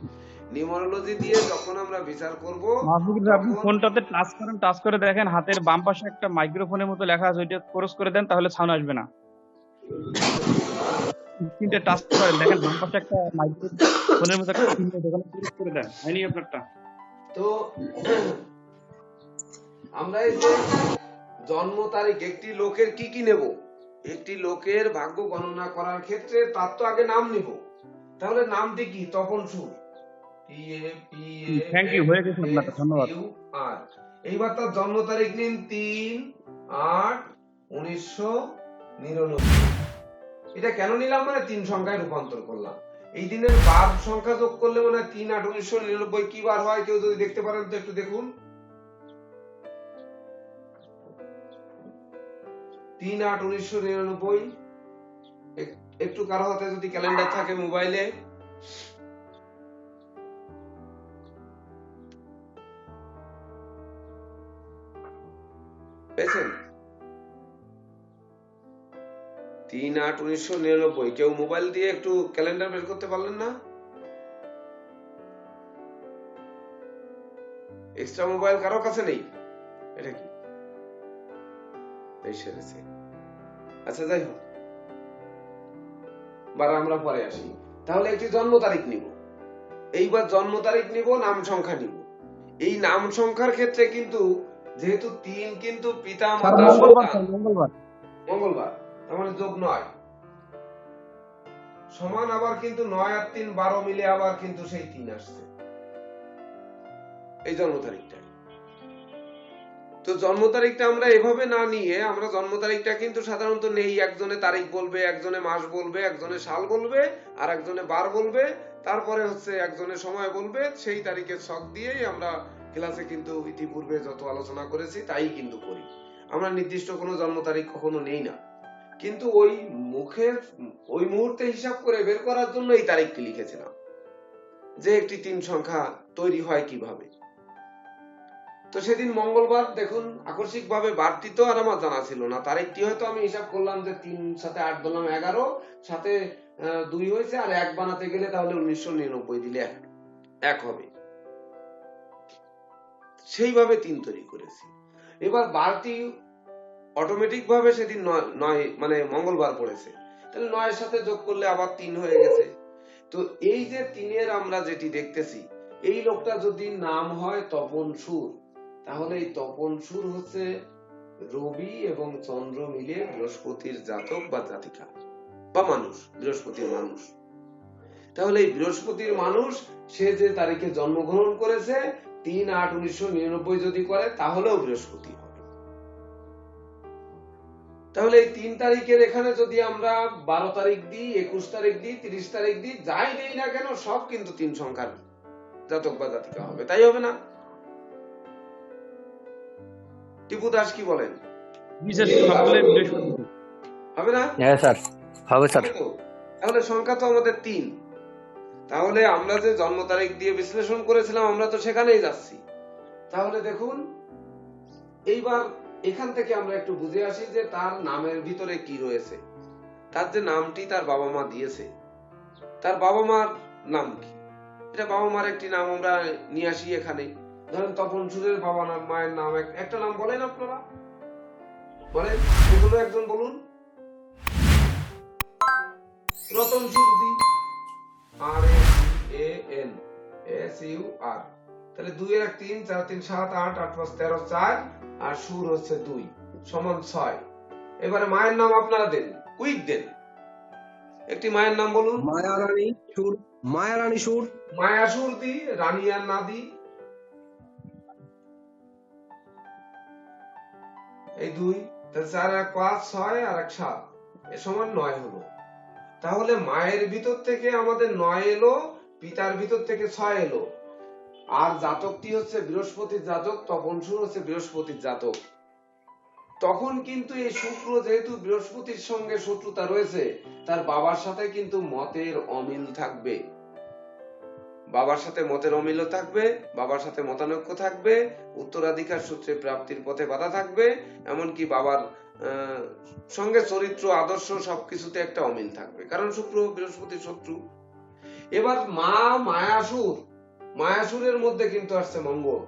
Speaker 1: নিউমারোলজি দিয়ে যখন আমরা বিচার করব,
Speaker 6: মাহফুজ ভাই, আপনি ফোনটাতে টাচ করেন, টাচ করে দেখেন হাতের বাম পাশে একটা মাইক্রোফোনের মতো লেখা আছে, ওইটা ক্রস করে দেন, তাহলে সাউন্ড আসবে না। স্ক্রিনটা টাচ করেন, দেখেন বাম পাশে একটা মাইক্রোফোনের মতো একটা চিহ্ন, ওখানে ক্রস করে দেন, হয়নি আপনারটা?
Speaker 1: তো আমরা এই যে জন্ম তারিখ একটি লোকের কি কি নেব, একটি লোকের ভাগ্য গণনা করার ক্ষেত্রে তার তো আগে নাম নিব। তাহলে নামটি কি? তপন সুর,
Speaker 6: থ্যাংক ইউ, হয়ে গেছে আপনার, ধন্যবাদ।
Speaker 1: এইবার তার জন্ম তারিখ নিন 3-8-1999। এটা কেন নিলাম, মানে 3 সংখ্যায় রূপান্তর করলাম। এই দিনের বার সংখ্যা যোগ করলে মানে 3-8-1999 কি বার হয়, কেউ যদি দেখতে পারেন তো একটু দেখুন। 3-8-1999, একটু কারো হাতে যদি ক্যালেন্ডার থাকে মোবাইলে, পেয়েছেন? 3-8-1999, কেউ মোবাইল দিয়ে একটু ক্যালেন্ডার বের করতে পারলেন না? এক্সট্রা মোবাইল কারো কাছে নেই? এটা কি সেরেছে? আচ্ছা যাই হোক, আমরা পরে আসি। তাহলে একটি জন্ম তারিখ নিব, এইবার জন্ম তারিখ নিব, নাম সংখ্যা নিব। এই নাম সংখ্যার ক্ষেত্রে কিন্তু যেহেতু 3 কিন্তু পিতা মাতা সন্তান, মঙ্গলবার, তার মানে যোগ 9 সমান, আবার কিন্তু 9 আর 3 12 মিলে আবার কিন্তু সেই 3 আসছে এই জন্ম তারিখটা। তো জন্ম তারিখটা আমরা এভাবে না নিয়ে, আমরা জন্ম তারিখটা কিন্তু সাধারণত নেই, একজনে তারিখ বলবে, একজনে মাস বলবে, একজনে সাল বলবে, আর একজনে বার বলবে, তারপরে হচ্ছে একজনে সময় বলবে, সেই তারিখের ছক দিয়েই আমরা ক্লাসে কিন্তু ইতিপূর্বে যত আলোচনা করেছি তাই কিন্তু করি। আমরা নির্দিষ্ট কোনো জন্ম তারিখ কখনো নেই না, কিন্তু ওই মুখের ওই মুহূর্তে হিসাব করে বের করার জন্য এই তারিখটি লিখেছিলাম, যে একটি 3 সংখ্যা তৈরি হয় কিভাবে। তো সেদিন মঙ্গলবার, দেখুন আকস্মিক ভাবে বাড়তি তো আর আমার জানা ছিল না, তারিখটি হয়তো আমি হিসাব করলাম যে 3 সাথে 8 দিলাম 11, সাথে 2 হয়েছে, আর 1 বানাতে গেলে তাহলে 1999 দিলে 1 হবে, সেইভাবে 3 তৈরি করেছি। এবার বাড়তি অটোমেটিক ভাবে সেদিন 9 মানে মঙ্গলবার পড়েছে, তাহলে 9 এর সাথে যোগ করলে আবার 3 হয়ে গেছে। তো এই যে 3 এর আমরা যেটি দেখতেছি, এই লোকটা যদি নাম হয় তপন সুর, তাহলে এই তপন সুর হচ্ছে রবি এবং চন্দ্র মিলে বৃহস্পতির জাতক বা জাতিকা বা মানুষ, বৃহস্পতির মানুষ। তাহলে এই বৃহস্পতির মানুষ, সে যে তারিখে জন্মগ্রহণ করেছে 3-8-1999 যদি করে তাহলেও বৃহস্পতি হবে। তাহলে এই 3 তারিখের এখানে যদি আমরা 12 তারিখ দিই, 21 তারিখ দিই, 30 তারিখ দিই, যাই দেই না কেন, সব কিন্তু 3 সংখ্যার জাতক বা জাতিকা হবে, তাই হবে না? টিপু দাস কি বলেন?
Speaker 6: বিশেষ সকালে বৃহস্পতিতে।
Speaker 1: হবে না?
Speaker 2: হ্যাঁ স্যার, হবে স্যার।
Speaker 1: হবে তো? তাহলে সংখ্যা তো আমাদের 3। তাহলে আমরা যে জন্ম তারিখ দিয়ে বিশ্লেষণ করেছিলাম আমরা তো সেখানেই যাচ্ছি। তাহলে দেখুন এইবার এখান থেকে আমরা একটু বুঝে আসি যে তার নামের ভিতরে কি রয়েছে। তার যে নামটি তার বাবা মা দিয়েছে, তার বাবা মার নাম কি? এটা বাবা মার একটি নাম আমরা নিয়ে আসি এখানে। ধরেন তপন সুরের বাবা নাম, মায়ের নাম একটা নাম বলেন আপনারা, বলেন যেগুলো একজন বলুন। রতন সুরদি, RATANSUR। তাহলে 2 এর 1 3, 4 3 7 8, 8 5 13 4 আর সুর হচ্ছে 2 সমান 6। এবারে মায়ের নাম আপনারা দেন, কুইক দেন। একটি মায়ের নাম বলুন।
Speaker 7: মায়া রানী সুর। মায়া রানী সুর।
Speaker 1: মায়া সুর দি, রানী আর না দি। এই 2, তাহলে 4 1 5 6 আর 1 7 এ সমান 9 হলো। তাহলে মায়ের ভিতর থেকে আমাদের 9 এলো, পিতার ভিতর থেকে 6 এলো। আর জাতকটি হচ্ছে বৃহস্পতির জাতক, তপন সুর হচ্ছে বৃহস্পতির জাতক। তখন কিন্তু এই শুক্র যেহেতু বৃহস্পতির সঙ্গে শত্রুতা রয়েছে, তার বাবার সাথে কিন্তু মতের অমিল থাকবে। বাবার সাথে মতের অমিলও থাকবে, বাবার সাথে মতানৈক্য থাকবে, উত্তরাধিকার সূত্রে প্রাপ্তির পথে বাধা থাকবে, এমনকি বাবার সঙ্গে চরিত্র আদর্শ সবকিছুতে একটা অমিল থাকবে, কারণ শুক্র বৃহস্পতির শত্রু। এবার মা মায়াসুর, মায়াসুরের মধ্যে কিন্তু আসছে মঙ্গল।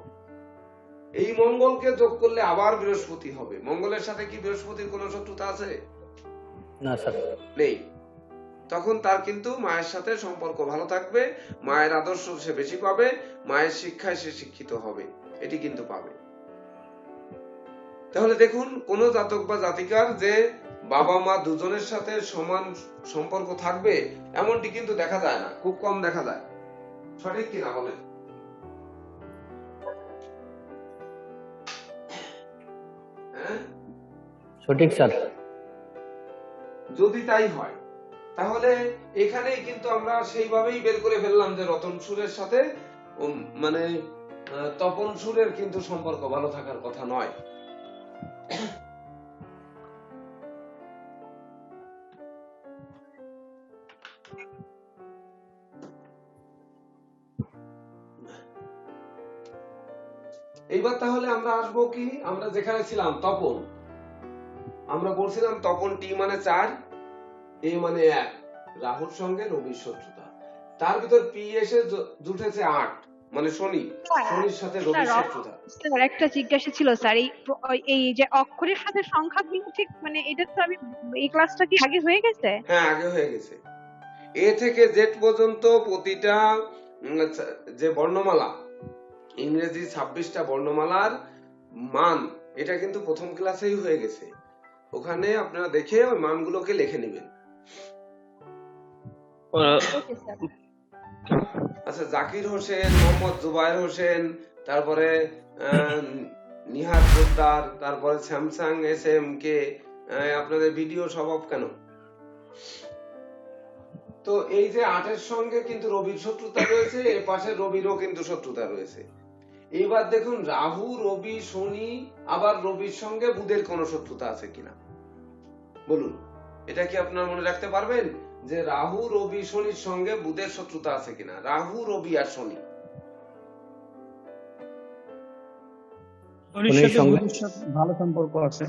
Speaker 1: এই মঙ্গলকে যোগ করলে আবার বৃহস্পতি হবে। মঙ্গলের সাথে কি বৃহস্পতির কোনো শত্রুতা আছে?
Speaker 2: না স্যার।
Speaker 1: নেই। তখন তার কিন্তু মায়ের সাথে সম্পর্ক ভালো থাকবে, মায়ের আদর্শ সে বেশি পাবে, মায়ের শিক্ষায় সে শিক্ষিত হবে, এটি কিন্তু পাবে। তাহলে দেখুন কোন জাতক বা জাতিকার যে বাবা মা দুজনের সাথে সমান সম্পর্ক থাকবে এমনটি কিন্তু দেখা যায় না, খুব কম দেখা যায়। সঠিক কিনা বলেন? হ্যাঁ,
Speaker 2: সঠিক স্যার।
Speaker 1: যদি তাই হয় তাহলে এখানেই কিন্তু আমরা সেইভাবেই বের করে ফেললাম যে রতন সুরের সাথে মানে তপন সুরের কিন্তু সম্পর্ক ভালো থাকার কথা নয়। এইবার তাহলে আমরা আসবো কি, আমরা যেখানে ছিলাম তপন, আমরা বলছিলাম তপন টি মানে 4, এ মানে 1, রাহুর সঙ্গে রবির শত্রুতা। তার ভিতর পি এসে জুটেছে 8, মানে শনি, শনির সাথে রবির শত্রুতা।
Speaker 3: স্যার একটা জিজ্ঞাসা ছিল স্যার, এই যে অক্ষরের সাথে সংখ্যাগুলো ঠিক মানে এটা তো আমি এই ক্লাসটা কি আগে হয়ে গেছে?
Speaker 1: হ্যাঁ আগে হয়ে গেছে। এ থেকে জেড পর্যন্ত প্রতিটা যে বর্ণমালা, ইংরেজি 26টা বর্ণমালার মান, এটা কিন্তু প্রথম ক্লাসেই হয়ে গেছে। ওখানে আপনারা দেখে ওই মানগুলোকে লিখে নেবেন। আচ্ছা, জাকির হোসেন, মোহাম্মদ জুবায়ের হোসেন, তারপরে নিহার পোদ্দার, তারপরে স্যামসাং SM কে, আপনাদের ভিডিও সব অফ কেন? তো এই যে 8 এর সঙ্গে কিন্তু রবির শত্রুতা রয়েছে, এর পাশে রবিরও কিন্তু শত্রুতা রয়েছে। এবার দেখুন রাহু, রবি, শনি, আবার রবির সঙ্গে বুধের কোনো শত্রুতা আছে কিনা বলুন। এটা কি আপনারা মনে রাখতে পারবেন যে রাহু, রবি, শনির সঙ্গে বুধের শত্রুতা আছে কিনা? রাহু, রবি আর শনি।
Speaker 6: শনির সাথে বুধের সাথে ভালো সম্পর্ক আছে।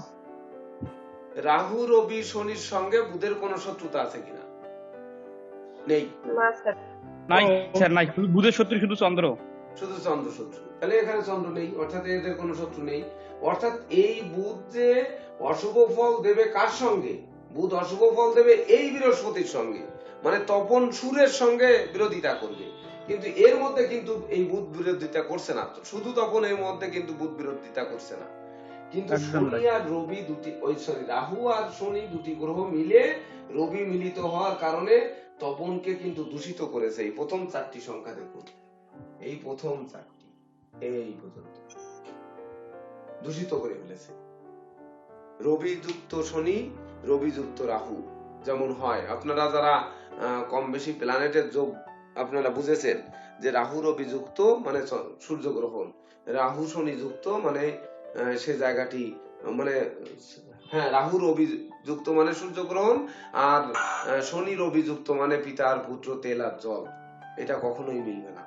Speaker 1: রাহু, রবি, শনির সঙ্গে বুধের কোনো শত্রুতা আছে কিনা? নেই।
Speaker 6: নাই স্যার, নাই। বুধের শত্রু শুধু চন্দ্র,
Speaker 1: শুধু চন্দ্র শত্রু। তাহলে এখানে চন্দ্র নেই, অর্থাৎ এদের কোনো শত্রু নেই। অর্থাৎ এই বুধ যে অশুভ ফল দেবে কার সঙ্গে? বুধ অশুভ ফল দেবে এই বৃহস্পতির সঙ্গে, মানে তপন সুরের সঙ্গে বিরোধিতা করবে। কিন্তু এর মধ্যে কিন্তু এই বুধ বিরোধিতা করছে না, শুধু তপন এর মধ্যে কিন্তু বুধ বিরোধিতা করছে না। কিন্তু শনি আর রবি রাহু আর শনি দুটি গ্রহ মিলে রবি মিলিত হওয়ার কারণে তপনকে কিন্তু দূষিত করেছে। এই প্রথম 4টি সংখ্যা দেখুন, এই প্রথম 4টি এই পর্যন্ত দূষিত করে ফেলেছে। রবি যুক্ত শনি, রবি যুক্ত রাহু যেমন হয়, আপনারা যারা কম বেশি প্ল্যানেটের যোগ আপনারা বুঝেছেন যে রাহু রবি যুক্ত মানে সূর্য গ্রহণ, রাহু শনি যুক্ত মানে সে জায়গাটি মানে হ্যাঁ রাহুর অভিযুক্ত মানে সূর্যগ্রহণ, আর শনির অভিযুক্ত মানে পিতার পুত্র তেল আর জল, এটা কখনোই মিলবে না।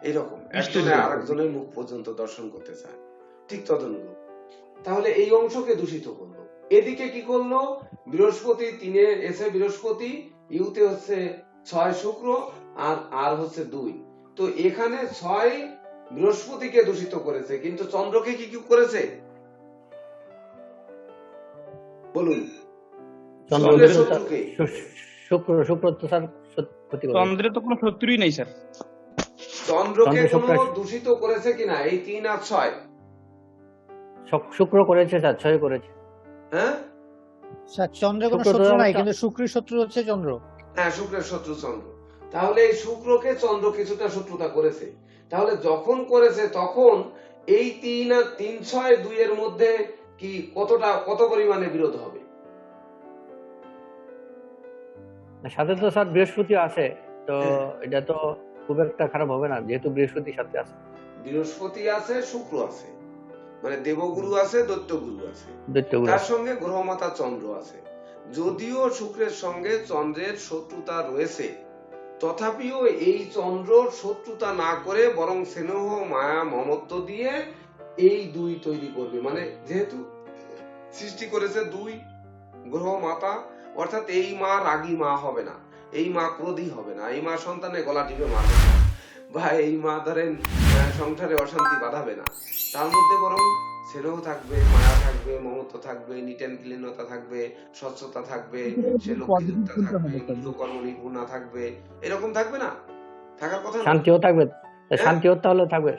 Speaker 1: এরকম একজনে আরেকজনের মুখ পর্যন্ত দর্শন করতে চায়, ঠিক তদনুরূপ। তাহলে এই অংশকে দূষিত করলো। এদিকে কি করলো, বৃহস্পতি 3-এ এসে বৃহস্পতি, ইউতে হচ্ছে 6 শুক্র, আর হচ্ছে 2। তো এখানে 6 বৃহস্পতিকে দূষিত করেছে, কিন্তু চন্দ্রকে কি কি করেছে বলুন?
Speaker 2: চন্দ্র
Speaker 1: চন্দ্রের শত্রুকে
Speaker 2: শুক্র তো স্যার ক্ষতি করে।
Speaker 6: চন্দ্রের তো কোনো শত্রুই নেই স্যার।
Speaker 1: চন্দ্রকে
Speaker 2: চন্দ্র
Speaker 1: কোনো
Speaker 2: শুক্র-
Speaker 1: দূষিত করেছে কিনা এই 3 আর 6?
Speaker 2: শুক্র করেছে স্যার, 6 করেছে।
Speaker 1: হ্যাঁ
Speaker 5: স্যার চন্দ্রের কোনো
Speaker 2: শুক্র তো
Speaker 5: শত্রু নাই,
Speaker 2: একটা-
Speaker 5: কিন্তু শুক্রের শত্রু হচ্ছে চন্দ্র।
Speaker 1: হ্যাঁ, শুক্রের শত্রু চন্দ্র। তাহলে এই শুক্রকে চন্দ্র কিছুটা শত্রুতা করেছে। তাহলে যখন করেছে তখন এই 3 আর 3, 6, 2 এর মধ্যে কি কত পরিমাণে বিরোধ হবে?
Speaker 2: সাথে তো স্যার বৃহস্পতি আছে, তো
Speaker 1: হ্যাঁ।
Speaker 2: এটা তো খুব একটা খারাপ হবে না, যেহেতু বৃহস্পতির সাথে আছে।
Speaker 1: বৃহস্পতি আছে, শুক্র আছে, মানে দেবগুরু আছে, দৈত্যগুরু আছে,
Speaker 2: দৈত্যগুরু
Speaker 1: তার
Speaker 2: আছে।
Speaker 1: সঙ্গে গ্রহমাতা চন্দ্র আছে। যদিও শুক্রের সঙ্গে চন্দ্রের শত্রুতা রয়েছে, তথাপিও এই চন্দ্র শত্রুতা না করে বরং স্নেহ মায়া মমত্ব দিয়ে এই 2 তৈরি করবে। মানে যেহেতু সৃষ্টি করেছে 2 গ্রহ মাতা, অর্থাৎ এই মা রাগী মা হবে না, এই মা ক্রোধী হবে না, এই মা সন্তানে গলা টিপে মারবে না, বা এই মা ধরেন সংসারে অশান্তি বাঁধাবে না। তার মধ্যে বরং স্নেহ থাকবে, মায়া থাকবে, মমত্ব থাকবে, নিট অ্যান্ড ক্লিনতা থাকবে, স্বচ্ছতা থাকবে, সে লক্ষ্মীযুক্তা থাকবে, গৃহকর্ম নিপুণা থাকবে, এরকম থাকবে না? থাকার কথা না?
Speaker 2: শান্তিও থাকবে,
Speaker 1: হ্যাঁ?
Speaker 2: শান্তিও তাহলে থাকবে,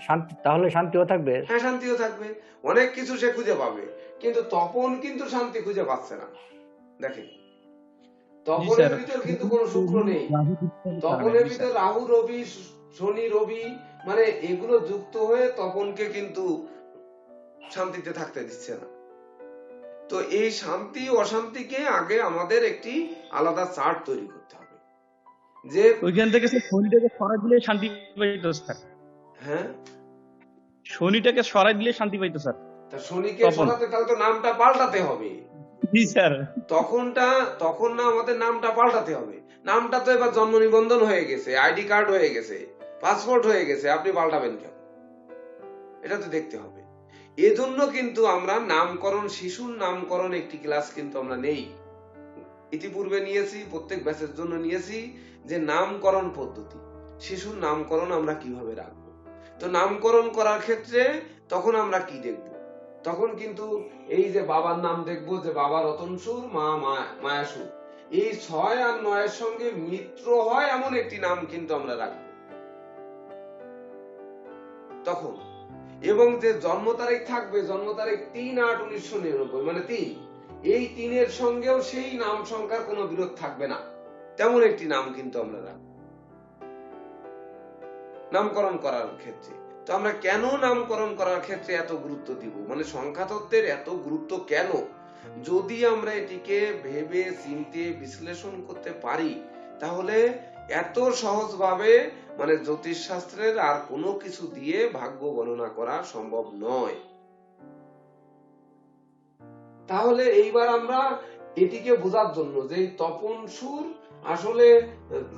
Speaker 2: তাহলে শান্তিও থাকবে।
Speaker 1: হ্যাঁ, শান্তিও থাকবে, অনেক কিছু সে খুঁজে পাবে। কিন্তু তপন কিন্তু শান্তি খুঁজে পাচ্ছে না। দেখেন, তপনের ভিতর কিন্তু কোনো শুক্র নেই, তপনের ভিতর রাহু রবি, শনি রবি, মানে এগুলো যুক্ত হয়ে তপনকে কিন্তু শান্তিতে থাকতে দিচ্ছে না। তো এই শান্তি অশান্তিকে আগে আমাদের একটি আলাদা চার্ট তৈরি করতে হবে, যে
Speaker 6: ওইখান থেকে স্যার শনিটাকে সরাই দিলে শান্তি পাইতো স্যার।
Speaker 1: হ্যাঁ
Speaker 6: শনিটাকে সরাই দিলে শান্তি পাইতো স্যার।
Speaker 1: তা শনিকে
Speaker 6: তপন।
Speaker 1: সরাতে তাহলে তো নামটা পাল্টাতে হবে।
Speaker 6: জি স্যার।
Speaker 1: তখন না আমাদের নামটা পাল্টাতে হবে। নামটা তো এবার জন্ম নিবন্ধন হয়ে গেছে, আইডি কার্ড হয়ে গেছে, পাসপোর্ট হয়ে গেছে, আপনি পাল্টাবেন কেন? এটা তো দেখতে হবে। এজন্য কিন্তু আমরা নামকরণ, শিশুর নামকরণ একটি ক্লাস কিন্তু আমরা নেই, ইতিপূর্বে নিয়েছি, প্রত্যেক ব্যাচের জন্য নিয়েছি, যে নামকরণ পদ্ধতি, শিশুর নামকরণ আমরা কিভাবে রাখবো। তো নামকরণ করার ক্ষেত্রে তখন আমরা কি দেখব? তখন কিন্তু এই যে বাবার নাম দেখবো, যে বাবা রতনসুর, মা মায়াসুর, এই 6 আর 9 এর সঙ্গে মিত্র হয় এমন একটি নাম কিন্তু আমরা রাখবো তখন। এবং যে জন্ম তারিখ থাকবে, জন্ম তারিখ 3-8-1999, মানে 3, এই 3 এর সঙ্গেও সেই নাম সংখ্যার কোনো বিরোধ থাকবে না, তেমন একটি নাম কিন্তু আমরা রাখবো নামকরণ করার ক্ষেত্রে। তো আমরা কেন নামকরণ করার ক্ষেত্রে এত গুরুত্ব দিব, মানে সংখ্যা তত্ত্বের এত গুরুত্ব কেন? যদি আমরা এটিকে ভেবে চিন্তে বিশ্লেষণ করতে পারি, তাহলে এত সহজভাবে মানে জ্যোতিষ শাস্ত্রের আর কোনো কিছু দিয়ে ভাগ্য গণনা করা সম্ভব নয়। তাহলে এইবার আমরা এটিকে বোঝার জন্য যে তপন সুর আসলে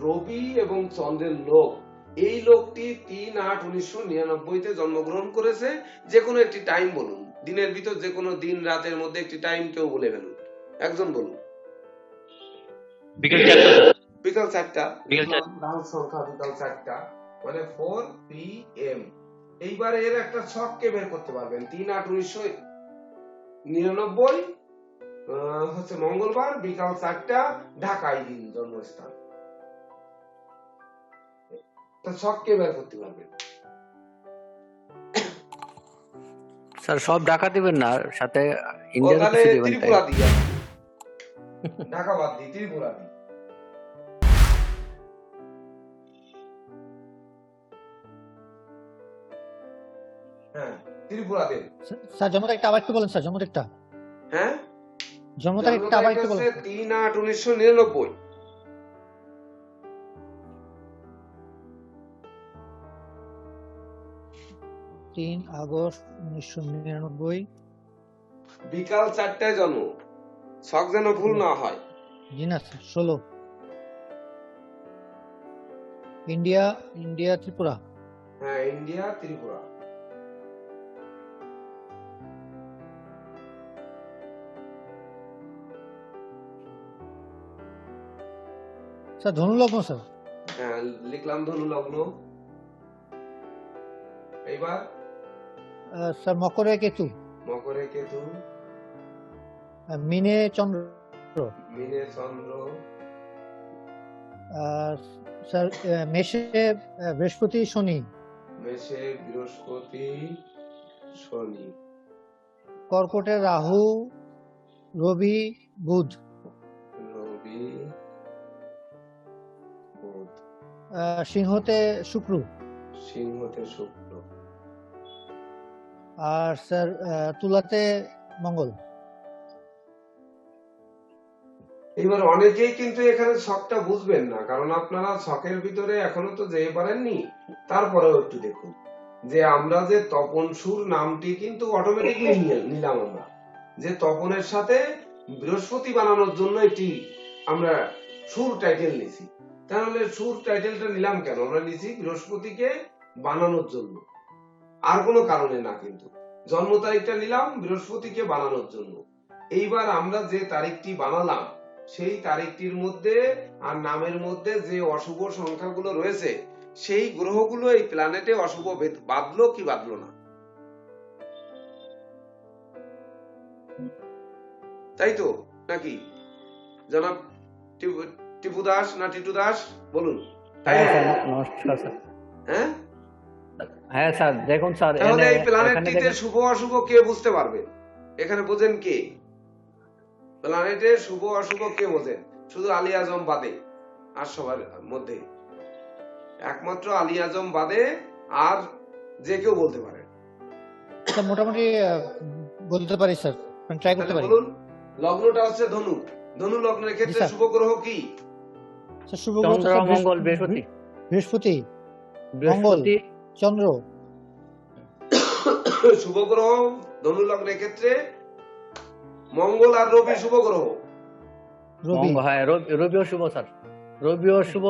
Speaker 1: রবি এবং চন্দ্রের লোক, এই লোকটি 3-8-1999 জন্মগ্রহণ করেছে। যে কোনো একটি টাইম বলুন, দিনের ভিতর যে কোনো দিন রাতের মধ্যে একটি টাইম কেউ বলে ফেলুন, একজন বলুন।
Speaker 4: বিকেল 4টা স্যার।
Speaker 1: বিকাল 4টা,
Speaker 4: বিকেল 4টা।
Speaker 1: রাহুল সংখ্যা বিকাল 4টা, মানে 4 PM। এইবার এর একটা ছককে বের করতে পারবেন। 3-8-1999 হচ্ছে মঙ্গলবার, বিকাল 4টা, ঢাকায় দিন জন্মস্থান, ছককে বের করতে পারবেন।
Speaker 2: স্যার সব ঢাকা দিবেন না, সাথে
Speaker 1: ও
Speaker 2: ইন্ডিয়ার
Speaker 1: তাহলে
Speaker 2: কিছু দিবেন।
Speaker 1: ত্রিপুরা দিয়ে ঢাকা বাদ দিই, ত্রিপুরা দিই। হ্যাঁ, ত্রিপুরা দেন।
Speaker 5: স্যার জন্ম তারিখটা আবার একটু বলেন স্যার, জন্ম তারিখটা
Speaker 1: হ্যাঁ,
Speaker 5: জন্ম তারিখটা আবার একটু বলেন।
Speaker 1: 3-8-1999।
Speaker 5: 3 আগস্ট 1999।
Speaker 1: বিকাল 4টায় জন্ম, ছক যেন ভুল না হয়।
Speaker 5: জি না স্যার, 16। India, India Tripura.
Speaker 1: হ্যাঁ, ইন্ডিয়া ত্রিপুরা।
Speaker 5: স্যার ধনুলগ্ন স্যার।
Speaker 1: হ্যাঁ, লিখলাম ধনু লগ্ন। এইবার
Speaker 5: স্যার মকরে কেতু,
Speaker 1: মকরে কেতু,
Speaker 5: মিনে চন্দ্র,
Speaker 1: মিনে চন্দ্র,
Speaker 5: স্যার মেষে বৃহস্পতি শনি,
Speaker 1: মেষে বৃহস্পতি শনি,
Speaker 5: কর্কটে রাহু রবি বুধ,
Speaker 1: রবি বুধ,
Speaker 5: সিংহতে শুক্র,
Speaker 1: সিংহতে শুক্র,
Speaker 5: আর স্যার তুলাতে মঙ্গল।
Speaker 1: এবার অনেকেই কিন্তু এখানে ছকটা বুঝবেন না, কারণ আপনারা ছকের ভিতরে এখনো তো যেতে পারেননি। তারপরেও একটু দেখুন যে আমরা যে তপন সুর নামটি কিন্তু অটোমেটিকলি নিলাম আমরা, যে তপনের সাথে বৃহস্পতি বানানোর জন্য এটি আমরা সুর টাইটেল নিছি। তাহলে সুর টাইটেলটা নিলাম কেন? আমরা নিছি বৃহস্পতিকে বানানোর জন্য, আর কোনো কারণে না। কিন্তু জন্ম তারিখটা নিলাম বৃহস্পতিকে বানানোর জন্য। এইবার আমরা যে তারিখটি বানালাম সেই তারিখটির মধ্যে আর নামের মধ্যে যে অশুভ সংখ্যাগুলো রয়েছে, সেই গ্রহগুলো এই প্ল্যানেটে অশুভ বাঁধলো কি বাঁধলো না? তাই তো নাকি জনাব টিপু দাস না টিটু দাস, বলুন। তাই
Speaker 2: হ্যাঁ
Speaker 1: না?
Speaker 2: স্যার, নমস্কার স্যার।
Speaker 1: হ্যাঁ,
Speaker 2: হ্যাঁ স্যার, দেখুন স্যার,
Speaker 1: তাহলে এই
Speaker 2: এখানে
Speaker 1: প্ল্যানেটটিতে
Speaker 2: দেখেন
Speaker 1: শুভ অশুভ কে বুঝতে পারবে? এখানে বোঝেন কে? প্ল্যানেটে শুভ অশুভ কে বোঝেন? শুধু আলী আজম বাদে, আর সবার মধ্যে একমাত্র আলী আজম বাদে আর যে কেউ বলতে পারে।
Speaker 5: স্যার মোটামুটি বলতে পারি স্যার, ট্রাই করতে
Speaker 1: তাহলে
Speaker 5: পারি।
Speaker 1: বলুন, লগ্নটা হচ্ছে ধনু। ধনু লগ্নের ক্ষেত্রে
Speaker 5: স্যার।
Speaker 1: শুভ গ্রহ কি?
Speaker 5: স্যার শুভ গ্রহ তো
Speaker 2: চন্দ্র
Speaker 5: স্যার
Speaker 2: মঙ্গল বৃহস্পতি,
Speaker 5: বৃহস্পতি,
Speaker 2: বৃহস্পতি
Speaker 5: চন্দ্র,
Speaker 1: শুভ গ্রহ ধনু লগ্নের ক্ষেত্রে মঙ্গল আর রবি শুভ গ্রহ।
Speaker 5: রবি।
Speaker 2: হ্যাঁ, রবিও শুভ স্যার, রবিও শুভ,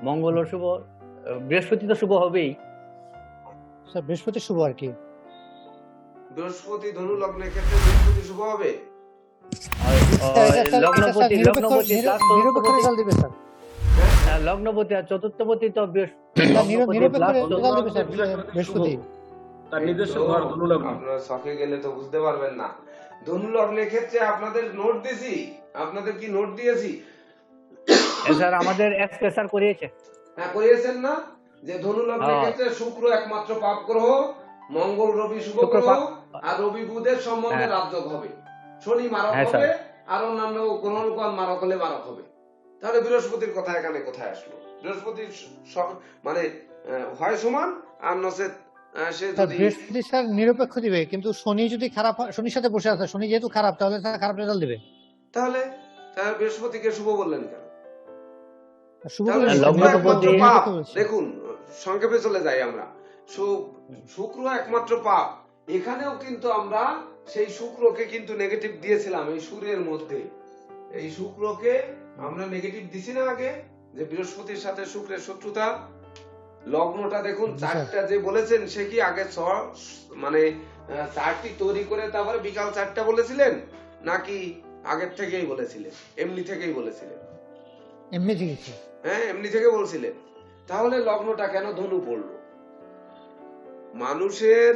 Speaker 2: মঙ্গলও শুভ, বৃহস্পতি তো শুভ হবেই।
Speaker 5: স্যার বৃহস্পতি শুভ আর কি।
Speaker 1: বৃহস্পতি ধনু লগ্নের ক্ষেত্রে বৃহস্পতি শুভ হবে।
Speaker 2: আর, লগ্নপতি লগ্নপতি plus
Speaker 5: নিরপেক্ষ
Speaker 2: চতুর্থপতি,
Speaker 5: রেজাল্ট দিবে স্যার।
Speaker 2: হ্যাঁ, লগ্নপতি আর চতুর্থপতি তো লগ্নপতি
Speaker 5: নিরপেক্ষ
Speaker 2: plus
Speaker 5: রেজাল্ট দিবে স্যার বৃহস্পতি।
Speaker 6: তার নিজস্ব ঘর ধনু লগ্ন।
Speaker 1: আপনারা শখে গেলে তো বুঝতে পারবেন না। ধনু লগ্নের ক্ষেত্রে আপনাদের নোট দিয়েছি, আপনাদের কি নোট দিয়েছি?
Speaker 2: স্যার আমাদের এক্সপ্রেসার করিয়েছে।
Speaker 1: হ্যাঁ, করিয়েছেন না যে ধনু লগ্নের
Speaker 2: হ্যাঁ।
Speaker 1: ক্ষেত্রে শুক্র একমাত্র পাপ গ্রহ, মঙ্গল রবি শুভ
Speaker 2: শুক্র
Speaker 1: গ্রহ,
Speaker 2: পাপ-
Speaker 1: আর রবি বুধের সম্বন্ধে
Speaker 2: হ্যাঁ।
Speaker 1: রাজযোগ হবে, শনি মারক
Speaker 2: হ্যাঁ,
Speaker 1: হবে,
Speaker 2: স্যার।
Speaker 1: আর অন্যান্য গ্রহণকণ মারক হলে মারক হবে। তাহলে বৃহস্পতির কথা এখানে কোথায় আসলো? বৃহস্পতির মানে হয় সমান, আর নচেত সে
Speaker 5: স্যার
Speaker 1: যদি
Speaker 5: বৃহস্পতি স্যার নিরপেক্ষ দিবে, কিন্তু শনি যদি খারাপ হয়, শনির সাথে বসে আছে, শনি যেহেতু খারাপ, তাহলে স্যার খারাপ রেজাল্ট দিবে।
Speaker 1: তাহলে বৃহস্পতিকে শুভ বললেন কেন?
Speaker 5: আর শুভ
Speaker 1: তাহলে
Speaker 5: বলছি,
Speaker 1: শুক্র
Speaker 2: লগ্ন তো
Speaker 1: একমাত্র
Speaker 2: বলছি।
Speaker 1: পাপ।
Speaker 5: বলছি।
Speaker 1: দেখুন, সংক্ষেপে চলে যাই আমরা। শুক্র একমাত্র পাপ। এখানেও কিন্তু আমরা সেই শুক্রকে কিন্তু নেগেটিভ দিয়েছিলাম এই সূর্যের মধ্যে। এই শুক্রকে আমরা নেগেটিভ দিছি না আগে, যে বৃহস্পতির সাথে শুক্রের শত্রুতা। লগ্নটা দেখুন,
Speaker 5: জি, স্যার।
Speaker 1: চারটা যে বলেছেন সে কি আগে মানে চারটি তৈরি করে তারপরে বিকাল 4টা বলেছিলেন, নাকি আগের থেকেই বলেছিলেন, এমনি থেকেই বলেছিলেন?
Speaker 5: এমনি ঠিক আছে।
Speaker 1: হ্যাঁ, এমনি থেকে বলছিলেন। তাহলে লগ্নটা কেন ধনু পড়লো? মানুষের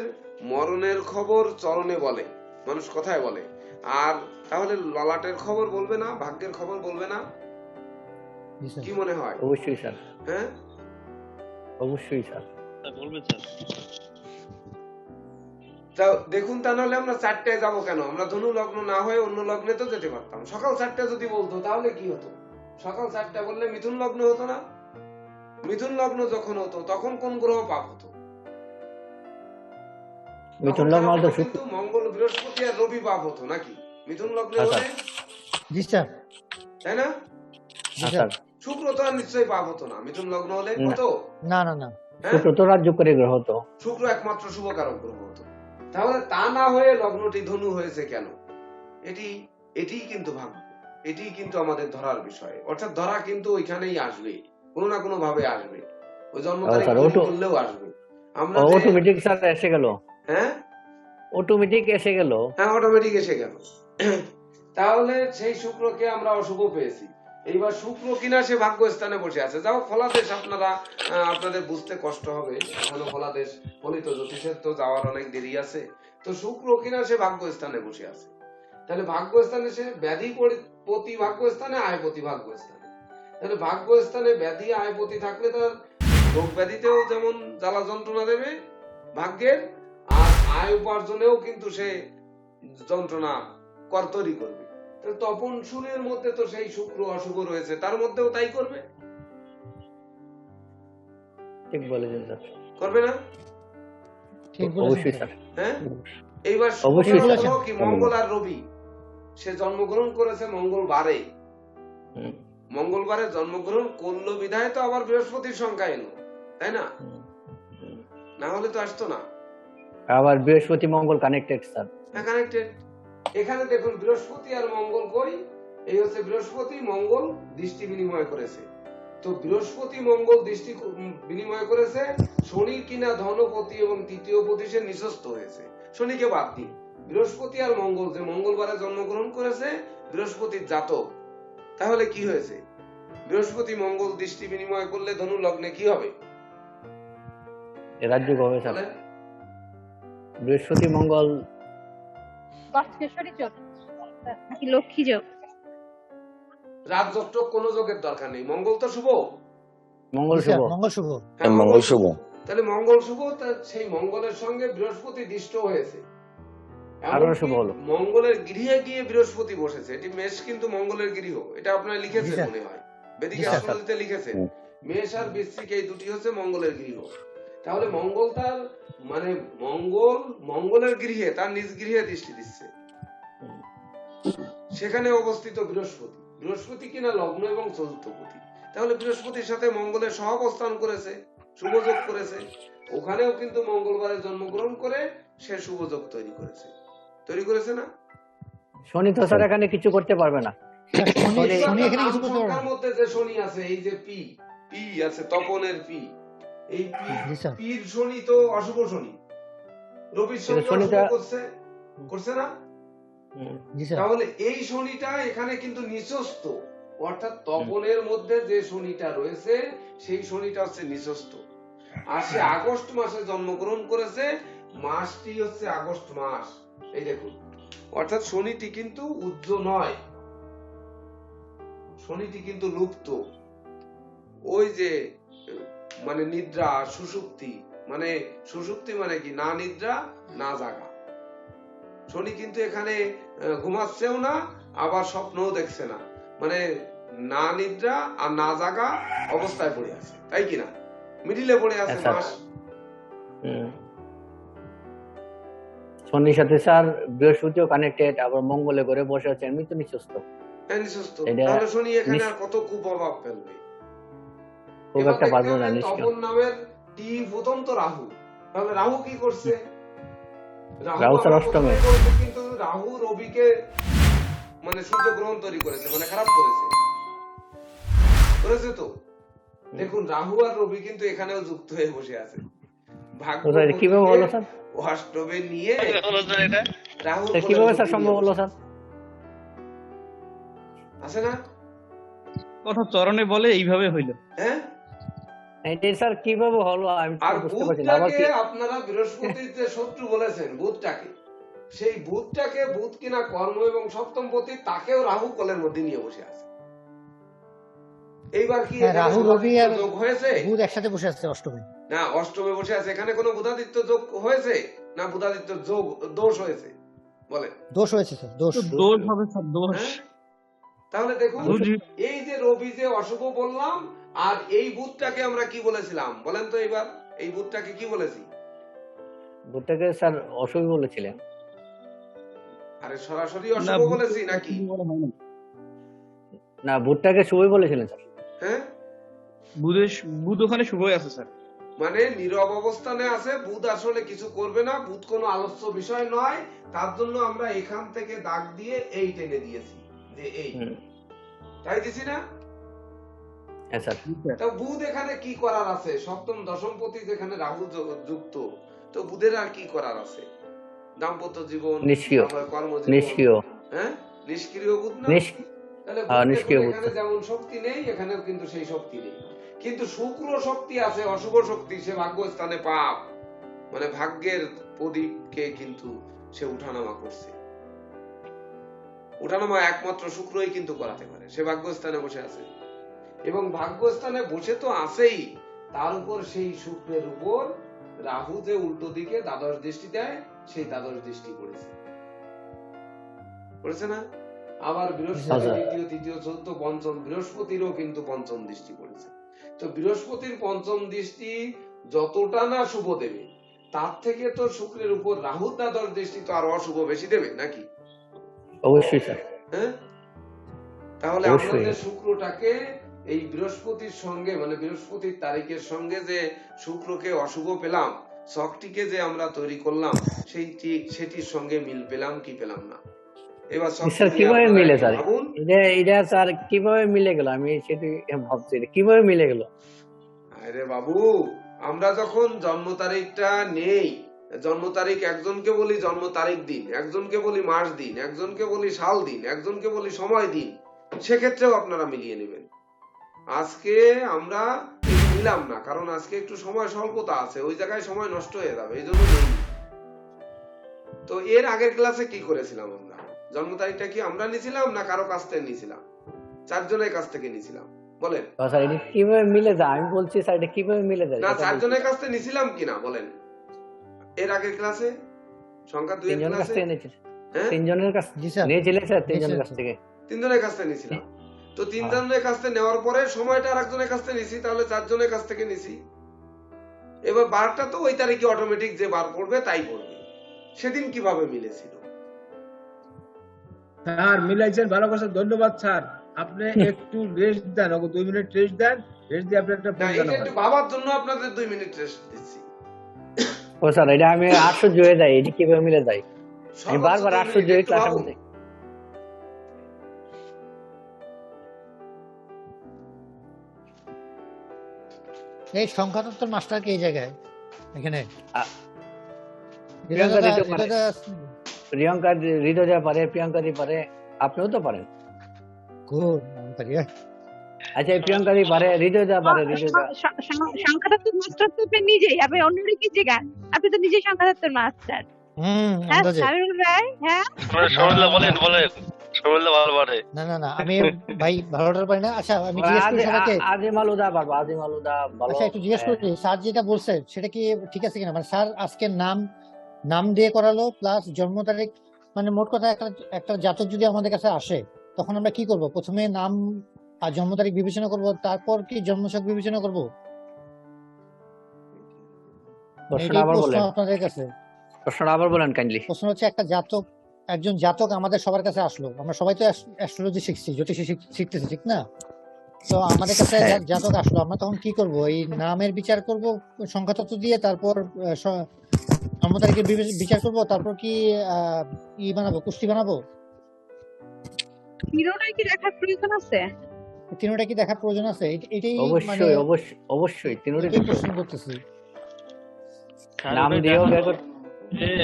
Speaker 1: মরণের খবর চরণে বলে, মানুষ কথায় বলে। আর তাহলে ললাটের খবর বলবে না, ভাগ্যের খবর বলবে না?
Speaker 5: জি স্যার।
Speaker 1: কি মনে হয়?
Speaker 2: অবশ্যই স্যার,
Speaker 1: হ্যাঁ,
Speaker 2: অবশ্যই স্যার।
Speaker 4: বলবেন স্যার।
Speaker 1: তা দেখুন, তা নাহলে আমরা 4টায় যাবো কেন? আমরা ধনু লগ্ন না হয়ে অন্য লগ্নে তো যেতে পারতাম। সকাল 4টা যদি বলতো তাহলে কি হতো? সকাল 4টা বললে মিথুন লগ্ন হতো না? মিথুন লগ্ন যখন হতো তখন কোন গ্রহ পাপ হতো?
Speaker 2: মিথুন
Speaker 1: তখন
Speaker 2: লগ্ন
Speaker 1: পাপ
Speaker 2: তো
Speaker 1: হতো কিন্তু মঙ্গল বৃহস্পতি আর রবি পাপ হতো নাকি মিথুন লগ্নে
Speaker 2: হ্যাঁ,
Speaker 1: হলে?
Speaker 5: জি স্যার।
Speaker 1: তাই না?
Speaker 5: জি
Speaker 2: হ্যাঁ
Speaker 5: স্যার।
Speaker 2: স্যার,
Speaker 1: শুক্র তো আর নিশ্চয়ই পাপ হতো না মিথুন লগ্ন হলে,
Speaker 2: না।
Speaker 1: হতো?
Speaker 5: না না না।
Speaker 1: হ্যাঁ
Speaker 2: শুক্র তো রাজ্যকারী গ্রহ তো।
Speaker 1: শুক্র একমাত্র শুভকারক গ্রহ হতো। তাহলে তা না হয়ে লগ্নটি ধনু হয়েছে কেন? এটি এটিই কিন্তু ভাগ্য, এটিই কিন্তু আমাদের ধরার বিষয়। অর্থাৎ ধরা কিন্তু ওইখানেই আসবে, কোনো না কোনো ভাবে আসবে, ওই জন্ম তারিখ
Speaker 2: স্যার,
Speaker 1: ভুল করলেও আসবে। আমরা যে
Speaker 2: অটোমেটিক স্যার এসে গেল,
Speaker 1: হ্যাঁ
Speaker 2: অটোমেটিক এসে গেল।
Speaker 1: হ্যাঁ অটোমেটিক এসে গেল। তাহলে সেই শুক্রকে আমরা অশুভ পেয়েছি। এইবার শুক্র কিনা সে ভাগ্য স্থানে বসে আছে। যাও ফলাদেশ আপনারা আপনাদের বুঝতে কষ্ট হবে, এখনো ফলাদেশ ফলিত জ্যোতিষের তো যাওয়ার অনেক দেরি আছে। তো শুক্র কিনা সে ভাগ্য স্থানে বসে আছে। তাহলে ভাগ্য স্থানে সে ব্যাধি প্রতি ভাগ্য স্থানে, আয়পতি ভাগ্য স্থানে। তাহলে ভাগ্য স্থানে ব্যাধি আয়পতি থাকলে তার রোগ ব্যাধিতেও যেমন জ্বালা যন্ত্রণা দেবে ভাগ্যের, আর আয় উপার্জনেও কিন্তু সে যন্ত্রণা তৈরি করবে। তপন সুরের মধ্যে তো সেই শুক্র অশুভ রয়েছে, তার মধ্যেও তাই করবে,
Speaker 2: ঠিক বলেছেন স্যার,
Speaker 1: করবে না?
Speaker 5: ঠিক বলেছেন
Speaker 2: অবশ্যই
Speaker 5: স্যার।
Speaker 2: স্যার।
Speaker 1: হ্যাঁ এইবার
Speaker 2: অবশ্যই
Speaker 1: শুক্র
Speaker 5: স্যার।
Speaker 1: কি মঙ্গল আর রবি, সে জন্মগ্রহণ করেছে মঙ্গলবারে।
Speaker 2: হুম,
Speaker 1: মঙ্গলবারে জন্মগ্রহণ করলো বিধায় তো আবার বৃহস্পতির সংখ্যা এলো, তাই না?
Speaker 2: হুম, হুম।
Speaker 1: না হলে তো আসতো না।
Speaker 2: আবার বৃহস্পতি মঙ্গল কানেক্টেড স্যার।
Speaker 1: কানেক্টেড। এখানে দেখুন বৃহস্পতি আর মঙ্গল কই, এই হচ্ছে বৃহস্পতি মঙ্গল দৃষ্টি বিনিময় করেছে। তো বৃহস্পতি মঙ্গল দৃষ্টি বিনিময় করেছে, শনি কিনা ধনপতি এবং তৃতীয় পতি সে নিঃস্ত হয়েছে। শনিকে বাদ দিন, বৃহস্পতি আর মঙ্গল যে মঙ্গলবারে জন্মগ্রহণ করেছে বৃহস্পতির জাতক, তাহলে কি হয়েছে? বৃহস্পতি মঙ্গল দৃষ্টি বিনিময় করলে ধনু লগ্নে কি হবে?
Speaker 2: রাজ্য হবে স্যার।
Speaker 1: বলেন।
Speaker 2: বৃহস্পতি মঙ্গল
Speaker 3: বৎসেশ্বরী যোগ নাকি লক্ষ্মী যোগ?
Speaker 1: রাজযোগ কোনো যোগের দরকার নেই, মঙ্গল তো শুভ।
Speaker 2: মঙ্গল
Speaker 5: স্যার,
Speaker 2: শুভ।
Speaker 5: মঙ্গল শুভ।
Speaker 1: হ্যাঁ,
Speaker 8: মঙ্গল শুভ।
Speaker 1: তাহলে মঙ্গল শুভ, সেই মঙ্গলের সঙ্গে বৃহস্পতি দৃষ্ট হয়েছে।
Speaker 2: আরো
Speaker 1: এমনকি
Speaker 2: শুভ হলো।
Speaker 1: মঙ্গলের গৃহে গিয়ে বৃহস্পতি বসেছে। এটি মেষ কিন্তু মঙ্গলের গৃহ, এটা আপনারা লিখেছেন
Speaker 5: জি স্যার।
Speaker 1: মনে হয়, বেদিক
Speaker 5: জি স্যার।
Speaker 1: অ্যাস্ট্রোলজিতে লিখেছেন।
Speaker 8: হুম।
Speaker 1: মেষ আর বৃশ্চিক এই দুটি হচ্ছে মঙ্গলের গৃহ। তাহলে মঙ্গল তার মানে মঙ্গলের গৃহে তার নিজ গৃহে দৃষ্টি দিচ্ছে, সেখানে অবস্থিত বৃহস্পতি। বৃহস্পতি কিনা লগ্ন এবং চতুর্থপতি, তাহলে বৃহস্পতির সাথে মঙ্গলের সহাবস্থান করেছে, শুভযোগ করেছে। ওখানেও কিন্তু মঙ্গলবারে জন্মগ্রহণ করে সে শুভযোগ তৈরি করেছে না?
Speaker 2: শনি তো স্যার এখানে কিছু করতে পারবে না।
Speaker 5: স্যার, শনি
Speaker 1: শনি
Speaker 5: এখানে কিছু করতে পারবে
Speaker 1: সংখ্যার
Speaker 5: না।
Speaker 1: মধ্যে যে শনি আছে, এই যে পি আছে, তপনের পি, এই
Speaker 5: জি স্যার।
Speaker 1: পির শনি তো অশুভ শনি, রবির সঙ্গে
Speaker 2: শনিটা-
Speaker 1: অশুভ করছে না?
Speaker 2: হুম,
Speaker 5: জি স্যার।
Speaker 1: তাহলে এই শনিটা এখানে কিন্তু নিচস্থ, অর্থাৎ তপনের মধ্যে যে শনিটা রয়েছে সেই শনিটা হচ্ছে নিচস্থ। আর সে আগস্ট মাসে জন্মগ্রহণ করেছে, মাসটি হচ্ছে আগস্ট মাস। এই দেখুন, অর্থাৎ শনিটি কিন্তু উজ্জ নয়, শনিটি কিন্তু লুপ্ত। ওই যে মানে নিদ্রা সুষুপ্তি, মানে সুষুপ্তি মানে কি, না নিদ্রা না জাগা। শনি কিন্তু এখানে ঘুমাচ্ছেও না, আবার স্বপ্নও দেখছে না, মানে না নিদ্রা আর না জাগা অবস্থায় পড়ে আছে, তাই কিনা? মিডিলে পড়ে আছে
Speaker 2: আচ্ছা।
Speaker 1: মাস।
Speaker 2: হুম। শনির সাথে স্যার বৃহস্পতিও কানেক্টেড, আবার মঙ্গলে করে বসে আছেন মৃত্যু নিঃস্বস্ত।
Speaker 1: হ্যাঁ, নিঃস্বস্ত।
Speaker 2: এটা
Speaker 1: তাহলে শনি এখানে
Speaker 2: নিঃ-
Speaker 1: আর কত কুপ্রভাব ফেলবে?
Speaker 2: খুব
Speaker 1: এবার
Speaker 2: একটা
Speaker 1: দেখতে
Speaker 2: পারবো না
Speaker 1: হবে
Speaker 2: নিশ্চয়।
Speaker 1: তপন নামের টি ফুটন্ত রাহু। তাহলে রাহু কি করছে?
Speaker 2: রাহু
Speaker 1: আমরা
Speaker 2: স্যার অষ্টমে।
Speaker 1: প্রথমে বলছি, কিন্তু রাহু রবিকে মানে সূর্য গ্রহণ তৈরি করেছে, মানে খারাপ করেছে তো। দেখুন রাহু আর রবি কিন্তু এখানেও যুক্ত হয়ে বসে আছে। ভাগ্য
Speaker 2: তো স্যার কিভাবে হলো স্যার?
Speaker 1: অষ্টমে নিয়ে রাহু
Speaker 2: স্যার কিভাবে স্যার সম্ভব হলো স্যার?
Speaker 1: আছে না?
Speaker 6: কথা চরণে বলে এইভাবে হইলো।
Speaker 1: হ্যাঁ,
Speaker 2: এটা স্যার কিভাবে হলো আমি তো
Speaker 1: আর
Speaker 2: বুঝতে পারছি না। আবার
Speaker 1: বুধটাকে
Speaker 2: কি
Speaker 1: আপনারা বৃহস্পতির যে শত্রু বলেছেন, বুধটাকে, সেই বুধটাকে বুধ কিনা কর্ম এবং সপ্তম পতি, তাকেও রাহু কোলের মধ্যে নিয়ে বসে আছে। এইবার কি
Speaker 5: হ্যাঁ,
Speaker 1: এখানে
Speaker 5: রাহু, রবি আর
Speaker 1: যোগ হয়েছে?
Speaker 5: বুধ একসাথে বসে আছে অষ্টমে।
Speaker 1: না, অষ্টমে বসে আছে, এখানে কোনো বুধাদিত্য যোগ হয়েছে না বুধাদিত্য যোগ দোষ হয়েছে? বলেন।
Speaker 5: দোষ হয়েছে স্যার, দোষ।
Speaker 6: তো দোষ হবে স্যার, দোষ।
Speaker 1: হ্যাঁ? তাহলে দেখুন, এই যে রবি যে অশুভ বললাম, আর এই বুধটাকে আমরা কি বলেছিলাম বলেন তো? এবার এই বুধটাকে কি বলেছি?
Speaker 2: ভুট্টাকে স্যার অশুভ বলেছিলেন।
Speaker 1: আরে সরাসরি
Speaker 6: না,
Speaker 1: অশুভ বলেছি নাকি?
Speaker 2: না, ভুট্টাকে শুভই বলেছিলেন স্যার।
Speaker 1: হ্যাঁ,
Speaker 6: বুধ ওখানে শুভই আছে স্যার।
Speaker 1: মানে নীরব অবস্থানে আছে, বুধ আসলে কিছু করবে না, বুধ কোনো আলোচ্য বিষয় নয়, তার জন্য আমরা এখান থেকে দাগ দিয়ে এই টেনে দিয়েছি যে এই, তাই দিছি না?
Speaker 2: হ্যাঁ স্যার।
Speaker 1: তো বুধ এখানে কি করার আছে? সপ্তম দশমপতি যেখানে রাহু যুক্ত, তো বুধের আর কি করার আছে? দাম্পত্য জীবন,
Speaker 2: নিষ্ক্রিয়।
Speaker 1: তারপর কর্মজীবন।
Speaker 2: নিষ্ক্রিয়।
Speaker 1: হ্যাঁ, নিষ্ক্রিয় বুধ না? তাহলে
Speaker 2: নিষ্ক্রিয় বুধ।
Speaker 1: এখানে যেমন শক্তি নেই, এখানেও কিন্তু সেই শক্তি নেই। কিন্তু শুক্র শক্তি আছে, অশুভ শক্তি, সে ভাগ্যস্থানে পাপ, মানে ভাগ্যের প্রদীপকে কিন্তু সে উঠানামা করছে। উঠানামা একমাত্র শুক্রই কিন্তু করাতে পারে, সে ভাগ্যস্থানে বসে আছে, এবং ভাগ্যস্থানে বসে তো আছেই, তার উপর সেই শুক্রের উপর রাহু যে উল্টো দিকে দ্বাদশ দৃষ্টি দেয়, সেই দ্বাদশ দৃষ্টি পড়েছে, পড়েছে না? আবার বৃহস্পতি দ্বিতীয়, তৃতীয়, চতুর্থ, পঞ্চম, বৃহস্পতিরও কিন্তু পঞ্চম দৃষ্টি পড়েছে। তো বৃহস্পতির পঞ্চম দৃষ্টি যতটা না শুভ দেবে, তার থেকে তো শুক্রের উপর রাহুর দ্বাদশ দৃষ্টি তো আরো অশুভ বেশি দেবে নাকি?
Speaker 2: অবশ্যই স্যার।
Speaker 1: হ্যাঁ, তাহলে
Speaker 2: অবশ্যই।
Speaker 1: আমাদের শুক্রটাকে এই বৃহস্পতির সঙ্গে, মানে বৃহস্পতির তারিখের সঙ্গে যে শুক্রকে অশুভ পেলাম, শকটিকে যে আমরা তৈরি করলাম, সেটির সঙ্গে মিল পেলাম কি পেলাম না? এবার
Speaker 2: স্যার কিভাবে মিলে স্যার? এটা স্যার কিভাবে মিলে গেল? আমি সেটি ভাবছি কিভাবে মিলে গেল।
Speaker 1: আরে বাবু, আমরা যখন জন্ম তারিখটা নেই, জন্ম তারিখ একজনকে বলি জন্ম তারিখ দিন, একজনকে বলি মাস দিন, একজনকে বলি সাল দিন, একজনকে বলি সময় দিন, সেক্ষেত্রেও আপনারা মিলিয়ে নেবেন। আজকে আমরা নিলাম না, কারণ আজকে একটু সময় স্বল্পতা আছে, ওই জায়গায় সময় নষ্ট হয়ে যাবে, এই জন্য নেই। তো এর আগের ক্লাসে কি করেছিলাম আমরা? জন্ম তারিখটা কি আমরা নিয়েছিলাম না কারো কাছ থেকে নিয়েছিলাম? চারজনের কাছ থেকে নিয়েছিলাম, বলেন।
Speaker 2: স্যার এটা কিভাবে মিলে যায়? আমি বলছি স্যার এটা কিভাবে মিলে যায়
Speaker 1: না, চারজনের কাছ থেকে নিয়েছিলাম কিনা বলেন এর আগের ক্লাসে? সংখ্যা 2 এর
Speaker 2: তিনজনের কাছ
Speaker 1: ক্লাসে?
Speaker 2: থেকে নিয়েছি।
Speaker 1: হ্যাঁ,
Speaker 2: তিনজনের কাছ
Speaker 5: জি স্যার।
Speaker 2: নিয়েছিলেন স্যার, তিনজনের কাছ থেকে।
Speaker 1: তিনজনের কাছ থেকে নিয়েছিলাম। তো তিনজনের কাছ থেকে নেওয়ার পরে সময়টা আরেকজনের কাছ থেকে নিছি, তাহলে চারজনের কাছ থেকে নিছি। এবার বারটা তো ওই তারিখে অটোমেটিক যে বার পড়বে তাই পড়বে। সেদিন কিভাবে মিলেছিল?
Speaker 7: স্যার মিলাইছেন, ভালো কথা, ধন্যবাদ স্যার। আপনি একটু রেস্ট দেন, ওকে 2 মিনিট রেস্ট দেন, রেস্ট দিয়ে আপনি একটা
Speaker 1: না, এটা একটু ভাবার জন্য আপনাদের 2 মিনিট রেস্ট দিচ্ছি।
Speaker 2: ও স্যার এটা আমি আশ্চর্য হয়ে যাই, এটা কিভাবে মিলে যায়? আমি বারবার আশ্চর্য হয়ে ক্লাসের মধ্যে।
Speaker 5: এই সংখ্যাতত্ত্বের মাস্টার কি এই জায়গায় এখানে?
Speaker 2: প্রিয়াঙ্কা দিতে পারে, প্রিয়াঙ্কা হৃদয় পারে, প্রিয়াঙ্কা দি পারে, আপনিও তো পারেন।
Speaker 5: গুড।
Speaker 2: আচ্ছা প্রিয়াঙ্কা দি পারে, হৃদয় পারে, হৃদয়
Speaker 3: সংখ্যাতত্ত্ব মাস্টার তো আপনি নিজেই, আপনি অন্যরা কি জায়গা? আপনি তো নিজেই সংখ্যাতত্ত্বের মাস্টার। হ্যাঁ
Speaker 5: আন্দাজে।
Speaker 3: সামিউল ভাই, হ্যাঁ
Speaker 4: সরলা বলেন, সরলা ভালো পারে।
Speaker 5: না আমি ভাই ভালোটার পারি না। আচ্ছা আমি জিজ্ঞেস করি সবাইকে।
Speaker 2: আজিম আলুদা পারবো, আজিম আলুদা ভালো।
Speaker 5: আচ্ছা একটু জিজ্ঞেস করি, স্যার যেটা বলছে সেটা কি ঠিক আছে কিনা? মানে স্যার আজকে নাম দিয়ে করালো প্লাস জন্ম তারিখ, মানে মোট কথা একটা জাতক যদি আমাদের কাছে আসে, তখন আমরা কি করব? প্রথমে নাম আর জন্ম তারিখ বিবেচনা করব, তারপর কি জন্মছক বিবেচনা করব?
Speaker 2: প্রশ্নটা আবার বলেন,
Speaker 5: আপনাদের কাছে
Speaker 2: প্রশ্নটা আবার বলেন কাইন্ডলি।
Speaker 5: প্রশ্ন হচ্ছে, একজন জাতক আমাদের সবার কাছে আসলো, আমরা সবাই তো অ্যাস্ট্রোলজি শিখছি, জ্যোতিষী শিখতেছি, ঠিক না? তো আমাদের কাছে জাতক আসলো, আমরা তখন কি করব? এই নামের বিচার করব সংখ্যাতত্ত্ব দিয়ে, তারপর জন্ম তারিখের বিচার করব, তারপর কি বানাবো, কুষ্টি বানাবো?
Speaker 3: তিনোটাই কি দেখার প্রয়োজন আছে?
Speaker 5: তিনটা কি দেখার প্রয়োজন আছে? এটাই মানে
Speaker 2: অবশ্যই তিনটাই
Speaker 5: প্রশ্ন করতেছি।
Speaker 2: নাম দিয়েও বের করতে,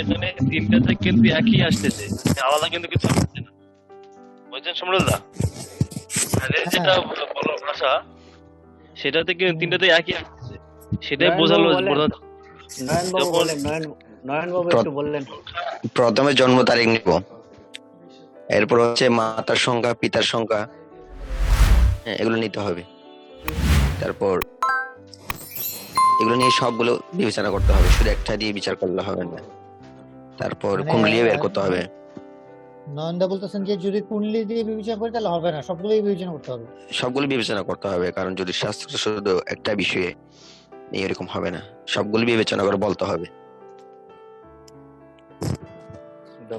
Speaker 4: এখানে তিনটাতে কিন্তু একই আসতেছে, আলাদা কিন্তু কিছু আসছে না, বুঝছেন সমরুলদা? যেটা বলো ভাষা, সেটাতে কিন্তু তিনটাতে একই আসতেছে, সেটাই বোঝালো।
Speaker 2: নয়নবাবু বলেন, নয়নবাবু একটু বললেন।
Speaker 8: প্রথমে জন্ম তারিখ নিব, এরপর হচ্ছে মাতার সংখ্যা, পিতার সংখ্যা, এগুলো নিতে হবে। তারপর এগুলো নিয়ে সবগুলো বিবেচনা করতে হবে, শুধু একটা দিয়ে বিচার করলে হবে না। তারপর কুণ্ডলী বের করতে হবে।
Speaker 5: নয়নদা বলতেছেন যে যদি কুণ্ডলী দিয়ে বিবেচনা করি তাহলে হবে না, সবগুলোই বিবেচনা করতে হবে।
Speaker 8: সবগুলো বিবেচনা করতে হবে, কারণ যদি শাস্ত্র শুধু একটা বিষয়ে এরকম হবে না, সবগুলো বিবেচনা করে বলতে হবে।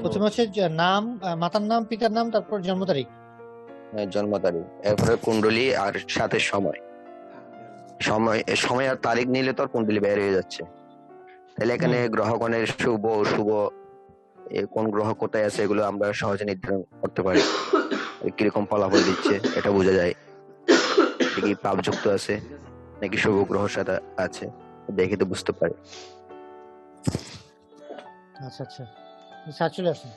Speaker 5: প্রথমে হচ্ছে নাম, মাতার নাম, পিতার নাম, তারপর জন্ম তারিখ।
Speaker 8: জন্ম তারিখ, এরপরে কুণ্ডলী আর সাথে সময়, সময় আর তারিখ নিলে তো আর কুণ্ডলী বের হয়ে যাচ্ছে। তাহলে এখানে গ্রহগণের শুভ অশুভ কোন গ্রহ কোথায় আছে এগুলো আমরা সহজে নির্ধারণ করতে পারি। কিরকম ফলাফল দিচ্ছে এটা বোঝা যায়, কি পাপযুক্ত আছে নাকি শুভ গ্রহ সাথে আছে দেখে তো বুঝতে পারি।
Speaker 5: আচ্ছা আচ্ছা, স্যার চলে আসুন।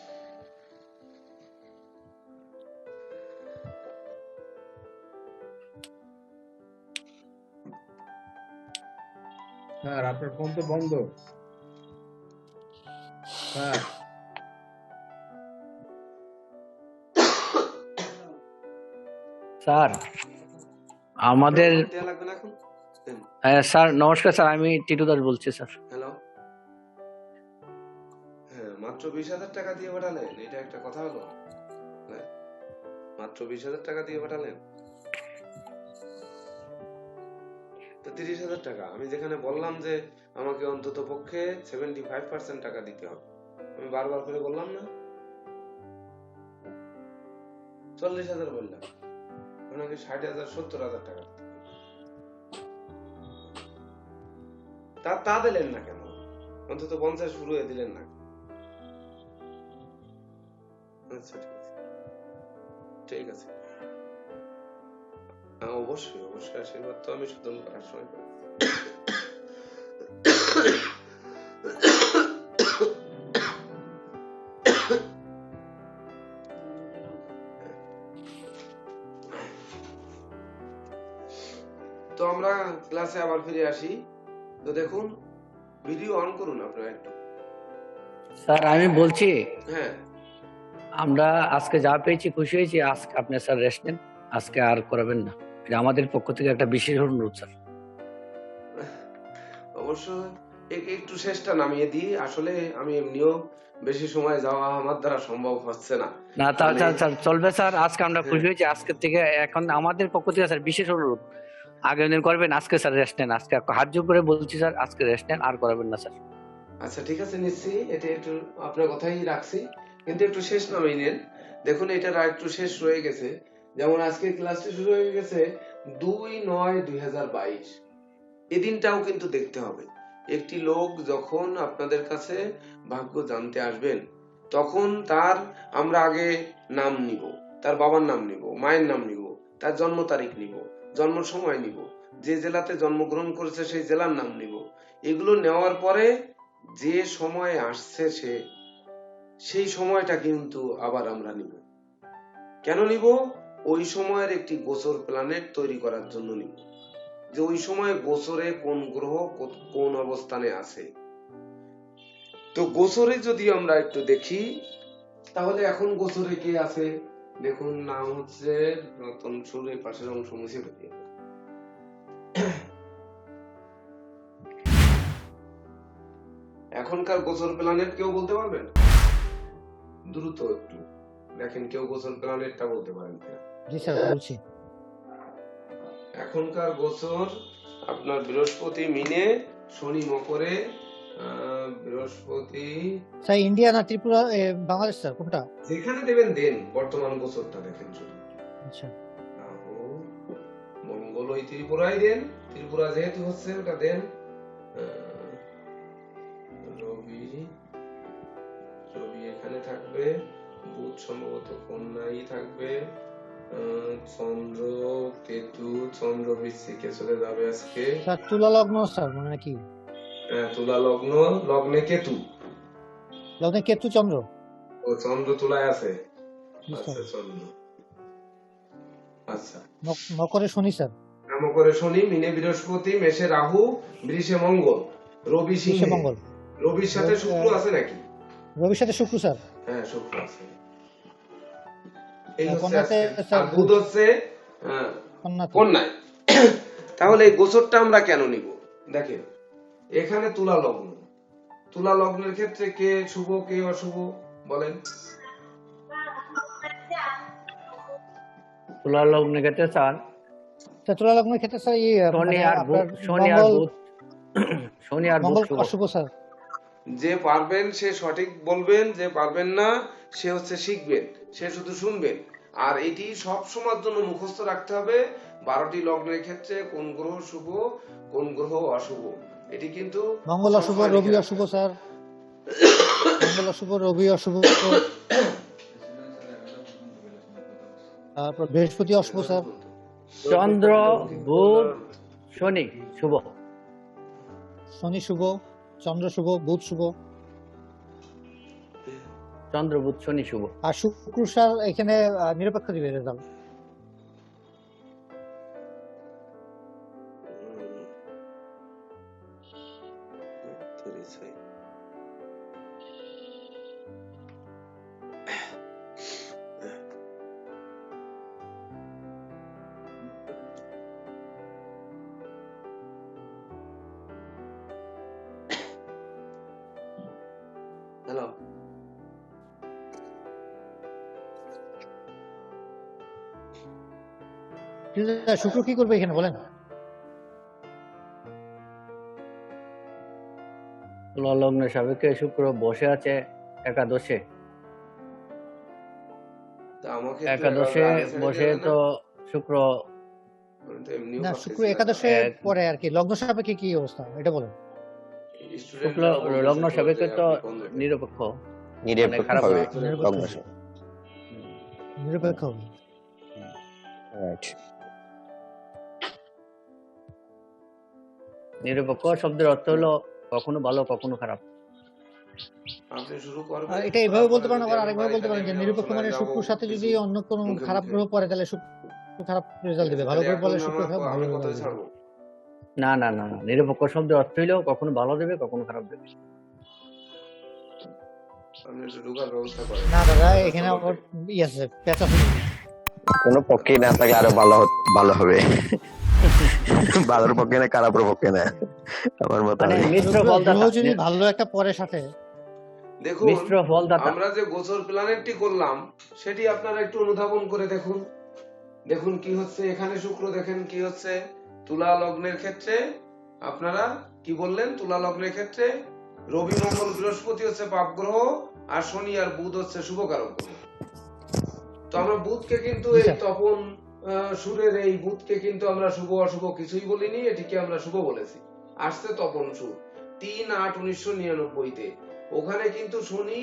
Speaker 7: স্যার আপনার ফোন তো বন্ধ স্যার।
Speaker 2: স্যার আমাদের
Speaker 1: দেয়া লাগবে না এখন?
Speaker 2: স্যার নমস্কার স্যার, আমি টিটু দাস বলছি স্যার।
Speaker 1: হ্যালো, হ্যাঁ মাত্র 20,000 টাকা দিয়ে পাঠালেন, এটা একটা কথা হলো? হ্যাঁ, মাত্র 20,000 টাকা দিয়ে পাঠালেন তো 30,000 টাকা আমি যেখানে বললাম যে আমাকে অন্তত পক্ষে 75% টাকা দিতে হবে, আমি বারবার করে বললাম না? 40,000 বললাম, ওনাকে 60,000 70,000 টাকা দিতে হবে। তা দিলেন না কেন? অন্তত 50 শুরু হয়ে দিলেন না? আচ্ছা ঠিক আছে, অবশ্যই অবশ্যই আশীর্বাদ তো আমি শোধন করার সময় করি। তো আমরা ক্লাসে আবার ফিরে আসি। তো দেখুন, ভিডিও অন করুন আপনারা একটু।
Speaker 2: স্যার আমি বলছি,
Speaker 1: হ্যাঁ
Speaker 2: আমরা আজকে যা পেয়েছি খুশি হয়েছি, আজকে আপনি স্যার রেস্ট নেন, আজকে আর করাবেন না, এটা আমাদের পক্ষ থেকে একটা বিশেষ অনুরোধ স্যার।
Speaker 1: অবশ্য একটু শেষটা নামিয়ে দিই, আসলে আমি এমনিও বেশি সময় যাওয়া আমার দ্বারা সম্ভব হচ্ছে না।
Speaker 2: না স্যার চলবে স্যার, আজকে আমরা খুশি হয়েছি, আজকে থেকে এখন আমাদের পক্ষ থেকে স্যার বিশেষ অনুরোধ, আগামী দিন করবেন, আজকে স্যার রেস্ট নেন, আজকে হাত জোর করে বলছি স্যার, আজকে রেস্ট নেন, আর করাবেন না স্যার।
Speaker 1: আচ্ছা ঠিক আছে, নিচ্ছি, এটা একটু আপনার কথাই রাখছি, কিন্তু একটু শেষ নামিয়ে নেন। দেখুন এটার আর একটু শেষ রয়ে গেছে, যেমন আজকে ক্লাসটি শুরু হয়ে গেছে 2/9/2022, এই দিনটাও কিন্তু দেখতে হবে। একটি লোক যখন আপনাদের কাছে ভাগ্য জানতে আসবেন, তখন তার আমরা আগে নাম নিব, তার বাবার নাম নিব, মায়ের নাম নিব, তার জন্ম তারিখ নিব, জন্ম সময় নিব, যে জেলাতে জন্মগ্রহণ করেছে সেই জেলার নাম নিব। এগুলো নেওয়ার পরে যে সময় আসছে সেই সময়টা কিন্তু আবার আমরা নিব। কেন নিব? ওই সময়ের একটি গোচর প্ল্যানেট তৈরি করার জন্য নিব, যে ওই সময় গোচরে কোন গ্রহ কোন অবস্থানে আছে। তো গোচরে যদি আমরা একটু দেখি, তাহলে এখন গোচরে কে আছে দেখুন, নাম হচ্ছে রতন সুর, এই পাশের অংশ মুছে ফেলি। এখনকার গোচর প্ল্যানেট কেউ বলতে পারবেন? দ্রুত একটু দেখেন, কেউ গোচর প্ল্যানেটটা বলতে পারেন কিনা?
Speaker 5: জি স্যার বলছি।
Speaker 1: এখনকার গোচর আপনার বৃহস্পতি মিনে, শনি মকরে, বৃহস্পতি
Speaker 5: স্যার ইন্ডিয়া না ত্রিপুরা, বাংলাদেশ স্যার কোনটা?
Speaker 1: যেখানে দেবেন দেন, বর্তমান গোচরটা দেখেন শুধু।
Speaker 5: আচ্ছা
Speaker 1: রাহু মঙ্গল ওই ত্রিপুরায় দেন, ত্রিপুরা যেহেতু হচ্ছে ওটা দেন। রবি এখানে থাকবে, বুধ সম্ভবত কন্যাই থাকবে, চন্দ্র কেতু, চন্দ্র বৃশ্চিকে চলে যাবে আজকে।
Speaker 5: স্যার তুলা লগ্ন স্যার মানে নাকি?
Speaker 1: তুলা লগ্ন, লগ্নে কেতু,
Speaker 5: লগ্নে কেতু চন্দ্র,
Speaker 1: ও চন্দ্র তুলায় আছে। আচ্ছা চন্দ্র, আচ্ছা
Speaker 5: মকরে শনি স্যার,
Speaker 1: মকরে শনি, মিনে বৃহস্পতি, মেষে রাহু, বৃষে মঙ্গল, রবি সিংহে
Speaker 5: মঙ্গল,
Speaker 1: রবির সাথে শুক্র আছে নাকি?
Speaker 5: রবির সাথে শুক্র স্যার।
Speaker 1: হ্যাঁ শুক্র আছে। এই
Speaker 5: কন্যাতে
Speaker 1: হচ্ছে
Speaker 5: স্যার
Speaker 1: আর বুধ হচ্ছে
Speaker 5: কন্যাতে।
Speaker 1: কন্যায়। তাহলে এই গোচরটা আমরা কেন নিব? দেখেন এখানে তুলা লগ্ন, তুলা লগ্নের ক্ষেত্রে কে শুভ কে অশুভ বলেন?
Speaker 2: তুলা লগ্নের ক্ষেত্রে স্যার
Speaker 5: তুলা লগ্নের ক্ষেত্রে স্যার
Speaker 2: শনি আর বুধ, শনি আর বুধ
Speaker 5: মঙ্গল
Speaker 2: শুভ।
Speaker 5: অশুভ স্যার।
Speaker 1: যে পারবেন সে সঠিক বলবেন, যে পারবেন না সে হচ্ছে শিখবেন, সে শুধু শুনবেন। আর এটি সব সময়ের জন্য মুখস্থ রাখতে হবে 12টি লগ্নের ক্ষেত্রে কোন গ্রহ শুভ কোন গ্রহ অশুভ এটি কিন্তু
Speaker 5: মঙ্গল অশুভ,
Speaker 1: সবসময়
Speaker 5: রবি
Speaker 1: লিখে
Speaker 5: অশুভ স্যার, মঙ্গল অশুভ, রবি অশুভ, তারপর বৃহস্পতি অশুভ স্যার,
Speaker 2: চন্দ্র, বুধ, শনি শুভ।
Speaker 5: শনি শুভ, চন্দ্র শুভ, বুধ শুভ,
Speaker 2: চন্দ্র, বুধ, শনি শুভ।
Speaker 5: আর শুক্র স্যার এখানে নিরপেক্ষ দিবে রেজাল্ট।
Speaker 1: হ্যালো
Speaker 5: শুক্র কি করবে এখানে বলেন?
Speaker 2: তুলা লগ্নের সাপেক্ষে শুক্র বসে আছে একাদশে।
Speaker 1: তা আমাকে একটু
Speaker 2: একাদশে
Speaker 1: আগে ছেড়ে
Speaker 2: বসে
Speaker 1: দিলেন না?
Speaker 2: তো শুক্র
Speaker 1: আমি তো এমনিও
Speaker 5: না,
Speaker 1: ভাবতেছি
Speaker 5: শুক্র একাদশে
Speaker 2: এক-
Speaker 5: পরে আর কি, লগ্ন সাপেক্ষে কি অবস্থা এটা বলেন।
Speaker 1: student
Speaker 2: শুক্র
Speaker 1: রাও বলতেছে
Speaker 2: লগ্ন
Speaker 1: তো
Speaker 2: সাপেক্ষে
Speaker 1: যে
Speaker 2: তো
Speaker 1: আপনি কোন দেবেন?
Speaker 2: নিরপেক্ষ।
Speaker 8: নিরপেক্ষ
Speaker 2: খারাপ
Speaker 8: হবে
Speaker 2: না।
Speaker 5: নিরপেক্ষ
Speaker 8: লগ্ন
Speaker 5: হবে। নিরপেক্ষ হবে।
Speaker 8: রাইট।
Speaker 2: নিরপেক্ষ শব্দের অর্থ হলো কখনো ভালো কখনো খারাপ।
Speaker 1: আপনি শুরু করবেন
Speaker 5: আর এটা এইভাবে বলতে পারেন,
Speaker 1: তারপরে
Speaker 5: আবার
Speaker 1: যদি
Speaker 5: আরেকভাবে
Speaker 1: আমরা
Speaker 5: বলতে পারেন যে
Speaker 1: এখানে
Speaker 5: নিরপেক্ষ মানে
Speaker 1: আলোচনায়
Speaker 5: শুক্রর
Speaker 1: যাবো
Speaker 5: সাথে যদি
Speaker 1: কিছু
Speaker 5: অন্য কোনো
Speaker 1: মুখে
Speaker 5: খারাপ
Speaker 1: মুখে।
Speaker 5: গ্রহ পড়ে তাহলে শুক্র খারাপ রেজাল্ট দেবে, ভালো
Speaker 1: তাহলে
Speaker 5: করে বলে
Speaker 1: এখন
Speaker 5: শুক্র খারাপ ভালো
Speaker 1: আমি
Speaker 5: রেজাল্ট
Speaker 1: কথাই
Speaker 5: দেবে।
Speaker 1: ছাড়বো
Speaker 2: না না না না, নিরপেক্ষ শব্দের অর্থ হলো কখনো ভালো দেবে কখনো খারাপ দেবে।
Speaker 1: আপনি একটু ঢোকার ব্যবস্থা করেন
Speaker 5: না দাদা, এখানে আবার ই আছে, পেঁচা আছে।
Speaker 8: কোনো পক্ষেই না থাকলে আরো ভালো হবে। ভালোর পক্ষে না, খারাপের পক্ষে না, আমার মত
Speaker 2: মানে
Speaker 8: হবে।
Speaker 2: মিশ্র
Speaker 5: গ্রহ
Speaker 2: ফলদাতা।
Speaker 5: যদি ভালো একটা পরে সাথে,
Speaker 1: দেখুন
Speaker 2: মিশ্র ফলদাতা।
Speaker 1: আমরা যে গোচর প্ল্যানেটটি করলাম সেটি আপনারা একটু অনুধাবন করে দেখুন। দেখুন কি হচ্ছে এখানে শুক্র, দেখেন কি হচ্ছে তুলা লগ্নের ক্ষেত্রে। আপনারা কি বললেন? তুলা লগ্নের ক্ষেত্রে রবি মঙ্গল বৃহস্পতি হচ্ছে পাপ গ্রহ, আর শনি আর বুধ হচ্ছে শুভকারক গ্রহ। তো আমরা বুধকে কিন্তু এই তপন সুরের এই বুধকে কিন্তু আমরা শুভ অশুভ কিছুই বলিনি, এটিকে আমরা শুভ বলেছি। আসছে তপন সুর 3/8/1999-তে। ওখানে কিন্তু শনি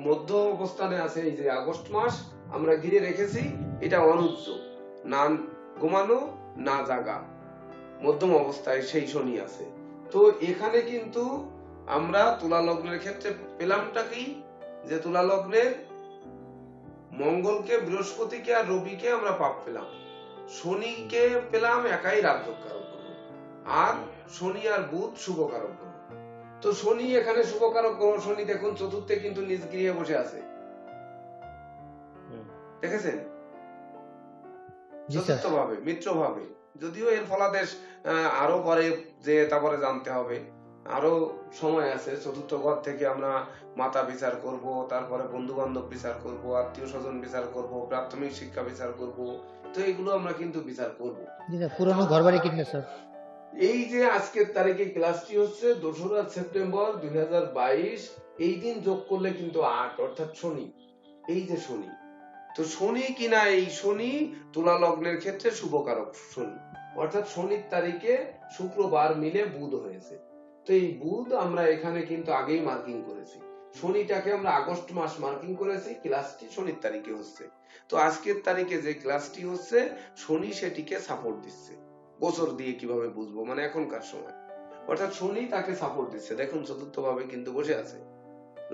Speaker 1: মধ্য অবস্থানে আছে, এই যে আগস্ট মাস আমরা ঘিরে রেখেছি, এটা অনুজ্জ, না ঘুমানো না জাগা, মধ্যম অবস্থায় সেই শনি আছে। তো এখানে কিন্তু আমরা তুলা লগ্নের ক্ষেত্রে পেলামটা কি, যে তুলা লগ্নের মঙ্গলকে, বৃহস্পতিকে আর রবিকে আমরা পাপ পেলাম, শনিকে পেলাম একাই রাজযোগকারক গ্রহ, আর শনি আর বুধ শুভকারক গ্রহ। তো শনি এখানে শুভকারক গ্রহ, শনি দেখুন চতুর্থে কিন্তু নিজ গৃহে বসে আছে, দেখেছেন?
Speaker 5: জি স্যার।
Speaker 1: চতুর্থ ভাবে, মিত্র ভাবে। যদিও এর ফলাদেশ আরো পরে যে তারপরে জানতে হবে, আরো সময় আছে। চতুর্থ ঘর থেকে আমরা মাতা বিচার করব, তারপরে বন্ধু বান্ধব বিচার করব, আত্মীয় স্বজন বিচার করব, প্রাথমিক শিক্ষা বিচার করব। তো এগুলো আমরা কিন্তু বিচার করব।
Speaker 5: জি স্যার, পুরনো ঘর বাড়ি কিনলে স্যার।
Speaker 1: এই যে আজকের তারিখে ক্লাসটি হচ্ছে 2রা সেপ্টেম্বর 2022, এই দিন যোগ করলে কিন্তু 8, অর্থাৎ শনি। এই যে শনি, তো শনি কিনা এই শনি তুলা লগ্নের ক্ষেত্রে শুভকারক শনি, অর্থাৎ শনির তারিখে শুক্রবার মিলে বুধ হয়েছে। তো এই বুধ আমরা এখানে কিন্তু আগেই মার্কিং করেছি, শনিটাকে আমরা আগস্ট মাস মার্কিং করেছি, ক্লাসটি শনির তারিখে হচ্ছে। তো আজকের তারিখে যে ক্লাসটি হচ্ছে শনি সেটিকে সাপোর্ট দিচ্ছে। গোচর দিয়ে কিভাবে বুঝবো, মানে এখনকার সময়, অর্থাৎ শনি তাকে সাপোর্ট দিচ্ছে। দেখুন চতুর্থ ভাবে কিন্তু বসে আছে,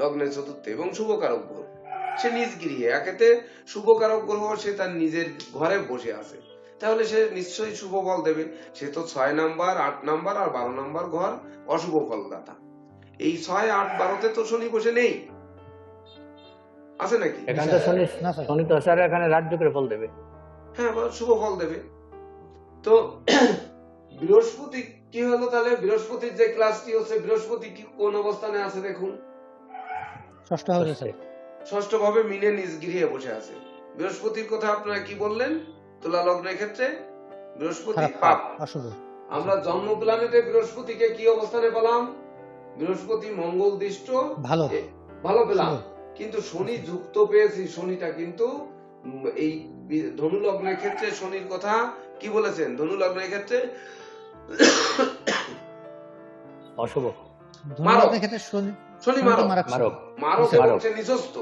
Speaker 1: লগ্নের চতুর্থে, এবং শুভকারক গ্রহ, সে নিজ গৃহে, একেতে শুভকারক গ্রহ, সে তার নিজের ঘরে বসে আছে, তাহলে সে নিশ্চয়ই শুভ ফল দেবে। সে তো 6 নাম্বার, 8 নাম্বার আর 12 নাম্বার ঘর অশুভ ফলদাতা। এই 6, 8, 12-তে তো শনি বসে নেই, আছে নাকি?
Speaker 2: এখানে তো শনি,
Speaker 5: না স্যার।
Speaker 2: শনি তো স্যার এখানে রাজযোগের ফল দেবে।
Speaker 1: হ্যাঁ, শুভ ফল দেবে। তো বৃহস্পতি কি হলো তাহলে? বৃহস্পতির যে ক্লাসটি হচ্ছে, বৃহস্পতি কি কোন অবস্থানে আছে দেখুন,
Speaker 5: ষষ্ঠ হাউসে স্যার।
Speaker 1: ষষ্ঠ ভাবে মিনে নিজ গৃহে বসে আছে। বৃহস্পতির কথা আপনারা কি বললেন? তুলা লগ্নের ক্ষেত্রে বৃহস্পতি
Speaker 5: খারাপ,
Speaker 1: পাপ।
Speaker 5: অশুভ।
Speaker 1: আমরা জন্ম প্ল্যানেটে বৃহস্পতিকে কি অবস্থানে পেলাম? বৃহস্পতি মঙ্গল দৃষ্ট
Speaker 5: ভালো।
Speaker 1: ভালো পেলাম,
Speaker 5: শুভ।
Speaker 1: কিন্তু শনি যুক্ত পেয়েছি। শনিটা কিন্তু এই ধনু লগ্নের ক্ষেত্রে শনির কথা কি বলেছেন ধনু লগ্নের ক্ষেত্রে?
Speaker 2: অশুভ
Speaker 5: ধনুলগ্নের ক্ষেত্রে শনি
Speaker 1: শনি
Speaker 5: শনি তো
Speaker 1: মারক,
Speaker 5: মারাত্মক।
Speaker 2: মারক
Speaker 1: মারক
Speaker 5: জি,
Speaker 1: এবং
Speaker 2: মারক।
Speaker 1: সে নিজস্ব।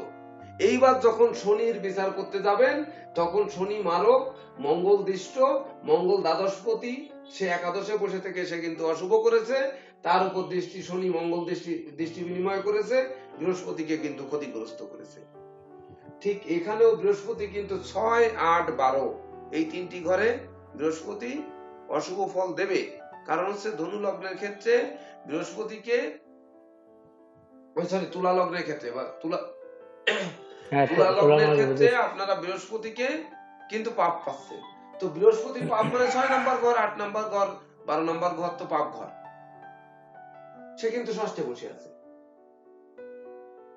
Speaker 1: এইবার যখন শনির বিচার করতে যাবেন তখন শনি মারক, মঙ্গল দৃষ্ট, মঙ্গল দ্বাদশপতি, সে একাদশে বসে থেকে সে কিন্তু অশুভ করেছে, তার উপর দৃষ্টি শনি মঙ্গল দৃষ্টি বিনিময় করেছে, বৃহস্পতিকে কিন্তু ক্ষতিগ্রস্ত করেছে। ঠিক এখানেও বৃহস্পতি কিন্তু 6, 8, 12 এই তিনটি ঘরে বৃহস্পতি অশুভ ফল দেবে। কারণ হচ্ছে ধনু লগ্নের ক্ষেত্রে বৃহস্পতিকে, সরি তুলা লগ্নের ক্ষেত্রে বা তুলা
Speaker 2: হ্যাঁ
Speaker 1: তুলা
Speaker 2: তুলা
Speaker 1: লগ্নের
Speaker 2: লগ্ন
Speaker 1: ক্ষেত্রে আপনারা বৃহস্পতিকে কিন্তু পাপ পাচ্ছেন। তো বৃহস্পতি পাপ মানে 6 নম্বর ঘর, 8 নম্বর ঘর, 12 নম্বর ঘর তো পাপ ঘর, সে কিন্তু ষষ্ঠে বসে আছে।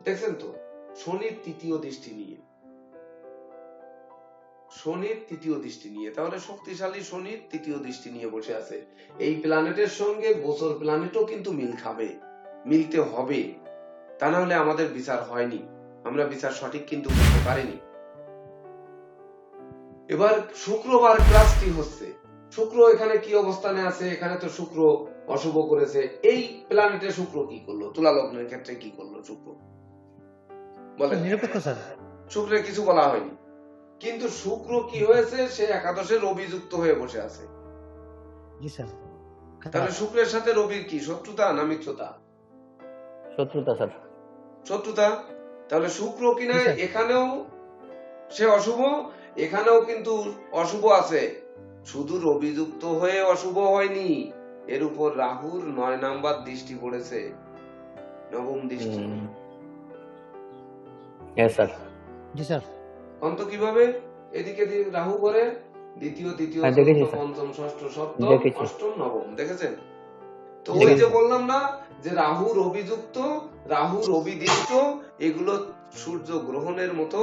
Speaker 1: দেখছেন তো শনির তৃতীয় দৃষ্টি নিয়ে, শনির তৃতীয় দৃষ্টি নিয়ে, তাহলে শক্তিশালী শনির তৃতীয় দৃষ্টি নিয়ে বসে আছে। এই প্ল্যানেটের সঙ্গে গোচর প্ল্যানেটও কিন্তু মিল খাবে, মিলতে হবে, তা না হলে আমাদের বিচার হয়নি, আমরা বিচার সঠিক কিন্তু করতে পারিনি। এবার শুক্রবার ক্লাসটি হচ্ছে, শুক্র এখানে কি অবস্থানে আছে? এখানে তো শুক্র অশুভ করেছে। এই প্ল্যানেটে শুক্র কি করলো? তুলা লগ্নের ক্ষেত্রে কি করলো শুক্র বলেন?
Speaker 5: নিরপেক্ষ স্যার।
Speaker 1: শুক্রের কিছু বলা হয়নি, কিন্তু শুক্র কি হয়েছে? সে একাদশে রবি যুক্ত হয়ে বসে আছে।
Speaker 5: জি স্যার।
Speaker 1: তাহলে শুক্রের সাথে রবির কি শত্রুতা না মিত্রতা?
Speaker 2: শত্রুতা স্যার।
Speaker 1: শত্রুতা। তাহলে শুক্র কিনা
Speaker 5: জি স্যার।
Speaker 1: এখানেও সে অশুভ, এখানেও কিন্তু অশুভ আছে, শুধু রবি যুক্ত হয়ে অশুভ হয়নি, এর উপর রাহুর 9 নাম্বার দৃষ্টি পড়েছে, নবম দৃষ্টি।
Speaker 2: হ্যাঁ স্যার।
Speaker 5: জি স্যার।
Speaker 1: অন্ত কিভাবে? এদিকে রাহু করে দ্বিতীয়, তৃতীয়,
Speaker 2: হ্যাঁ, দেখেছি
Speaker 1: চতুর্থ,
Speaker 2: স্যার।
Speaker 1: পঞ্চম, ষষ্ঠ, সপ্তম,
Speaker 2: দেখেছি।
Speaker 1: অষ্টম, নবম, দেখেছেন তো?
Speaker 2: দেখেছি।
Speaker 1: ওই যে বললাম না যে রাহু রবি যুক্ত, রাহু রবি দৃষ্ট, এগুলো সূর্য গ্রহণের মতো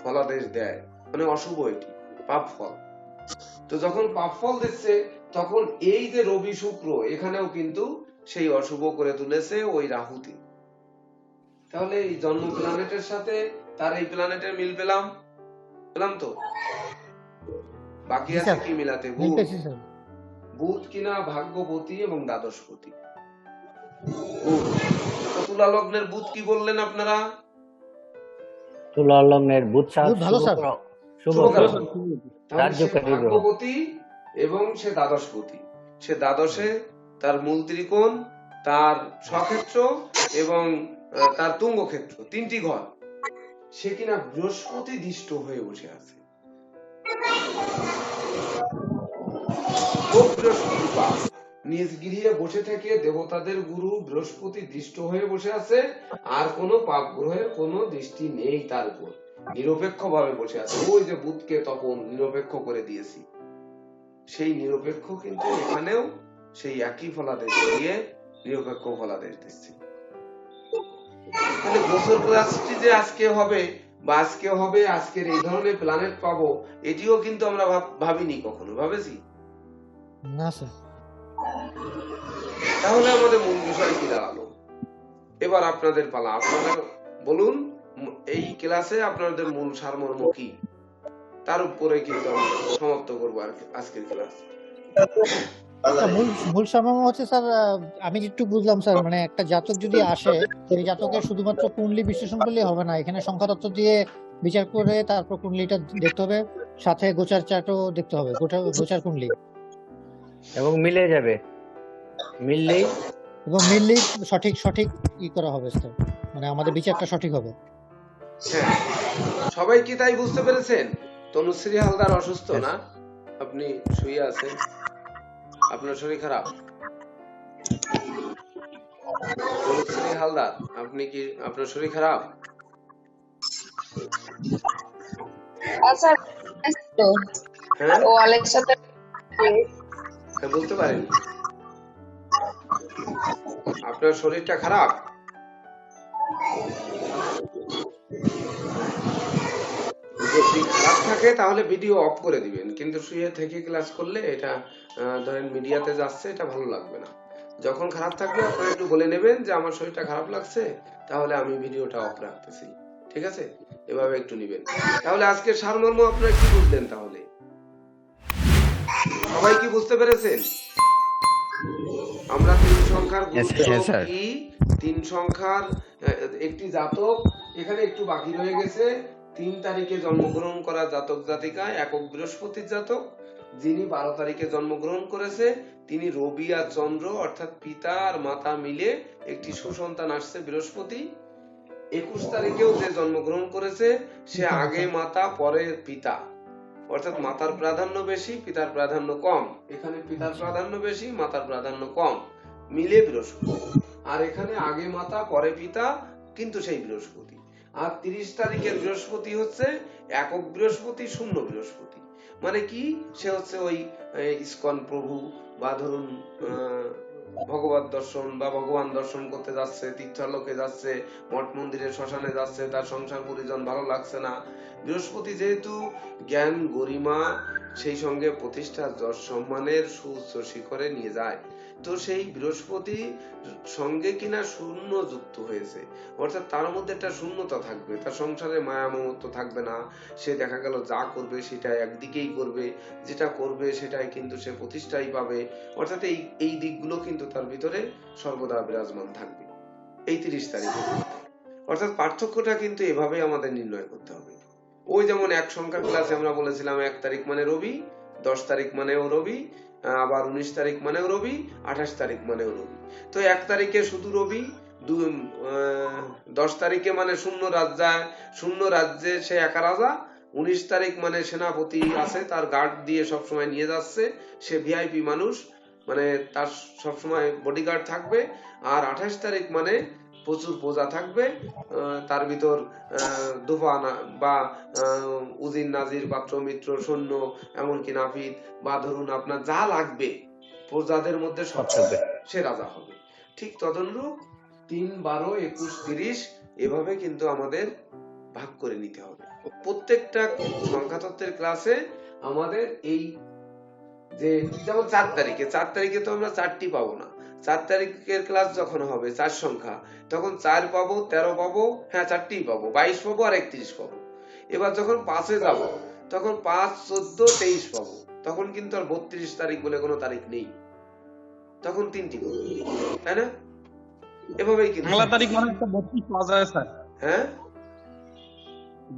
Speaker 1: ফলাদেশ দেয়, মানে অশুভ, এটি পাপ ফল। তো যখন পাপ ফল দিচ্ছে তখন এই যে রবি শুক্র এখানেও কিন্তু সেই অশুভ করে তুলেছে ওই রাহুতে। তাহলে এই জন্ম প্ল্যানেটের সাথে তার এই প্ল্যানেটের মিল পেলাম তো? বাকি
Speaker 5: জি
Speaker 1: আছে
Speaker 5: স্যার।
Speaker 1: কি মিলাতে?
Speaker 5: মিল
Speaker 1: বুধ,
Speaker 5: পেয়েছি স্যার।
Speaker 1: বুধ কিনা ভাগ্যপতি এবং দ্বাদশপতি। বুধ। তো তুলা লগ্নের বুধ কি বললেন আপনারা?
Speaker 2: তুলা লগ্নের বুধ স্যার
Speaker 5: বুধ ভালো স্যার।
Speaker 2: শুভ
Speaker 1: শুভ
Speaker 2: গ্রহ।
Speaker 1: গ্রহ। তাহলে সে
Speaker 2: রাজ্যকারী গ্রহ।
Speaker 1: ভাগ্যপতি এবং সে দ্বাদশপতি। সে দ্বাদশে তার মূল ত্রিকোণ, তার স্বক্ষেত্র এবং তার তুঙ্গ ক্ষেত্র, তিনটি ঘর, সে কিনা বৃহস্পতি দৃষ্ট হয়ে বসে আছে। খুব বৃহস্পতি পাপ, নিজ গৃহে বসে থেকে দেবতাদের গুরু বৃহস্পতি দৃষ্ট হয়ে বসে আছে, আর কোনো পাপ গ্রহের কোনো দৃষ্টি নেই তার উপর, নিরপেক্ষ ভাবে বসে আছে। ওই যে বুধকে তখন নিরপেক্ষ করে দিয়েছি, সেই নিরপেক্ষ কিন্তু এখানেও সেই একই ফলাদেশ দিয়ে নিরপেক্ষ ফলাদেশ দিচ্ছে। তাহলে গোচর ক্লাসটি যে আজকে হবে বা আজকে হবে, আজকের এই ধরনের প্ল্যানেট পাবো, এটিও কিন্তু আমরা ভাবিনি কখনো, ভাবেছি?
Speaker 5: না স্যার।
Speaker 1: তাহলে আমাদের মূল বিষয় কি দাঁড়ালো? এবার আপনাদের পালা, আপনারা বলুন এই ক্লাসে আপনাদের মূল সারমর্ম কি, তার উপরে কিন্তু আমরা সমাপ্ত করবো আজকের ক্লাস।
Speaker 5: মূল সারমর্ম হচ্ছে স্যার, আমি যেটুকু বুঝলাম স্যার, মানে একটা জাতক যদি আসে, সেই জাতকের শুধুমাত্র কুণ্ডলী বিশ্লেষণ করলেই হবে না, এখানে সংখ্যা তত্ত্ব দিয়ে বিচার করে তারপর কুণ্ডলীটা দেখতে হবে, সাথে গোচার চার্টও দেখতে হবে, গোচার কুণ্ডলী,
Speaker 2: এবং মিলে যাবে, মিললেই
Speaker 5: এবং মিললেই সঠিক ই করা হবে স্যার, মানে আমাদের বিচারটা সঠিক হবে।
Speaker 1: হ্যাঁ, সবাই কি তাই বুঝতে পেরেছেন? তনুশ্রী হালদার অসুস্থ না? আপনি শুয়ে আছেন, আপনার শরীর খারাপ? তনুশ্রী হালদার, আপনি কি, আপনার শরীর খারাপ?
Speaker 9: আচ্ছা,
Speaker 1: হ্যাঁ,
Speaker 9: ও আলেক্সার সাথে
Speaker 1: বলতে পারেন আপনার শরীরটা খারাপ? যদি খারাপ থাকে তাহলে ভিডিও অফ করে দিবেন, কিন্তু শুয়ে থেকে ক্লাস করলে এটা ধরেন মিডিয়াতে যাচ্ছে, এটা ভালো লাগবে না। যখন খারাপ থাকবে আপনারা একটু বলে নেবেন যে আমার শরীরটা খারাপ লাগছে, তাহলে আমি ভিডিওটা অফ রাখতেছি, ঠিক আছে? এভাবে একটু নিবেন। তাহলে আজকে সারমর্ম আপনারা কি বুঝলেন? তাহলে সবাই কি বুঝতে পেরেছেন? আমরা তিন সংখ্যার
Speaker 8: Yes,
Speaker 1: গুরুত্ব
Speaker 8: yes, sir.
Speaker 1: কি, তিন সংখ্যার একটি জাতক এখানে একটু বাকি রয়ে গেছে। 3 তারিখে জন্মগ্রহণ করা জাতক জাতিকা একক বৃহস্পতির জাতক, যিনি 12 তারিখে জন্মগ্রহণ করেছে তিনি রবি আর চন্দ্র অর্থাৎ পিতা আর মাতা মিলে একটি সুসন্তান আসছে বৃহস্পতি। 21 তারিখেও যে জন্মগ্রহণ করেছে সে আগে মাতা পরে পিতা, অর্থাৎ মাতার প্রাধান্য বেশি পিতার প্রাধান্য কম। এখানে পিতার প্রাধান্য বেশি মাতার প্রাধান্য কম, মিলে বৃহস্পতি। আর এখানে আগে মাতা পরে পিতা, কিন্তু সেই বৃহস্পতি। আর 30 তারিখের বৃহস্পতি হচ্ছে একক বৃহস্পতি, শূন্য বৃহস্পতি। মানে কি, সে হচ্ছে ওই ইসকন প্রভু বা ধরুন ভগবত দর্শন বা ভগবান দর্শন করতে যাচ্ছে, তীর্থলোকে যাচ্ছে, মঠ মন্দিরে শ্মশানে যাচ্ছে, তার সংসার পরিজন ভালো লাগছে না। বৃহস্পতি যেহেতু জ্ঞান গরিমা সেই সঙ্গে প্রতিষ্ঠা যশ সম্মানের সুউচ্চ শিখরে নিয়ে যায়, তো সেই বৃহস্পতি সঙ্গে কিনা শূন্য যুক্ত হয়েছে, অর্থাৎ তার মধ্যে একটা শূন্যতা থাকবে, তার সংসারে মায়া মমত্ব থাকবে না। সে দেখা গেল যা করবে সেটা একদিকেই করবে, যেটা করবে সেটাই কিন্তু সে প্রতিষ্ঠাই পাবে, অর্থাৎ এই দিকগুলো কিন্তু তার ভিতরে সর্বদা বিরাজমান থাকবে এই 30 তারিখে। অর্থাৎ পার্থক্যটা কিন্তু এভাবে আমাদের নির্ণয় করতে হবে। ওই যেমন এক সংখ্যার ক্লাসে আমরা বলেছিলাম 1 তারিখ মানে রবি, 10 তারিখ মানেও রবি, আবার 19 তারিখ মানেও রবি, 28 তারিখ মানেও রবি। তো 1 তারিখে শুধু রবি, 10 তারিখে মানে শূন্য রাজ্যে সে একা রাজা, 19 তারিখ মানে সেনাপতি আছে, তার গার্ড দিয়ে সবসময় নিয়ে যাচ্ছে, সে ভিআইপি মানুষ, মানে তার সবসময় বডিগার্ড থাকবে। আর 28 তারিখ মানে প্রচুর প্রজা থাকবে, তার ভিতর দোফা বা উজির নাজির পাত্র মিত্র সৈন্য এমনকি নাপিত বা ধরুন আপনার যা লাগবে প্রজাদের মধ্যে সব থাকবে, সে রাজা হবে। ঠিক তদনুরূপ 3, 12, 21, 30 এভাবে কিন্তু আমাদের ভাগ করে নিতে হবে। প্রত্যেকটা সংখ্যাতত্ত্বের ক্লাসে আমাদের এই যে যেমন 4 তারিখে তো আমরা 4টি পাবো না। 4 তারিখের ক্লাস যখন হবে 4 সংখ্যা, তখন 4 পাবো, 13 পাবো, হ্যাঁ 4টিই পাবো, 22 পাবো আর 31 পাবো। এবার যখন 5-এ যাবো তখন 5, 14, 23 পাবো, তখন কিন্তু আর 32 তারিখ বলে কোনো তারিখ নেই, তখন 3টি পাবো, তাই না? এভাবেই কিন্তু
Speaker 6: বাংলা তারিখ মনে হয় 32 পাওয়া যায় স্যার।
Speaker 1: হ্যাঁ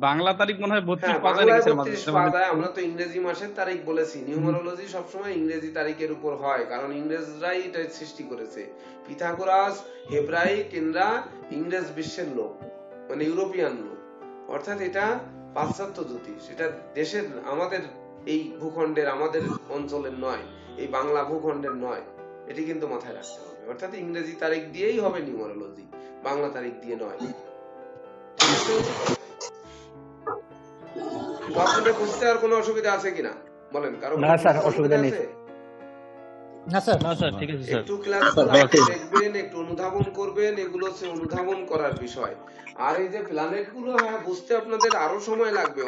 Speaker 6: বাংলা তারিখ মনে হয় 32
Speaker 1: হ্যাঁ,
Speaker 6: পাওয়া যায়
Speaker 1: বাংলায়
Speaker 6: নাকি
Speaker 1: 32
Speaker 6: স্যার?
Speaker 1: পাওয়া যায়। আমরা তো ইংরেজি মাসের তারিখ বলেছি, নিউমারোলজি সবসময় ইংরেজি তারিখের উপর হয়, কারণ ইংরেজরাই এটা সৃষ্টি করেছে। পিথাগোরাস, হেব্রাইক, এনরা ইংরেজ বিশ্বের লোক, মানে ইউরোপিয়ান লোক, অর্থাৎ এটা পাশ্চাত্য জ্যোতিষ, এটা দেশের আমাদের এই ভূখণ্ডের আমাদের অঞ্চলের নয়, এই বাংলা ভূখণ্ডের নয়, এটি কিন্তু মাথায় রাখতে হবে। অর্থাৎ ইংরেজি তারিখ দিয়েই হবে নিউমারোলজি, বাংলা তারিখ দিয়ে নয়। আপনাদের বুঝতে আর কোনো অসুবিধা আছে কিনা বলেন? কারো
Speaker 2: না স্যার, অসুবিধা নেই।
Speaker 5: না স্যার,
Speaker 4: না স্যার ঠিক আছে স্যার।
Speaker 1: একটু ক্লাস দেখবেন, একটু অনুধাবন করবেন, এগুলো হচ্ছে অনুধাবন করার বিষয়। আর এই যে প্ল্যানেট গুলো, হ্যাঁ বুঝতে আপনাদের আরো সময় লাগবে,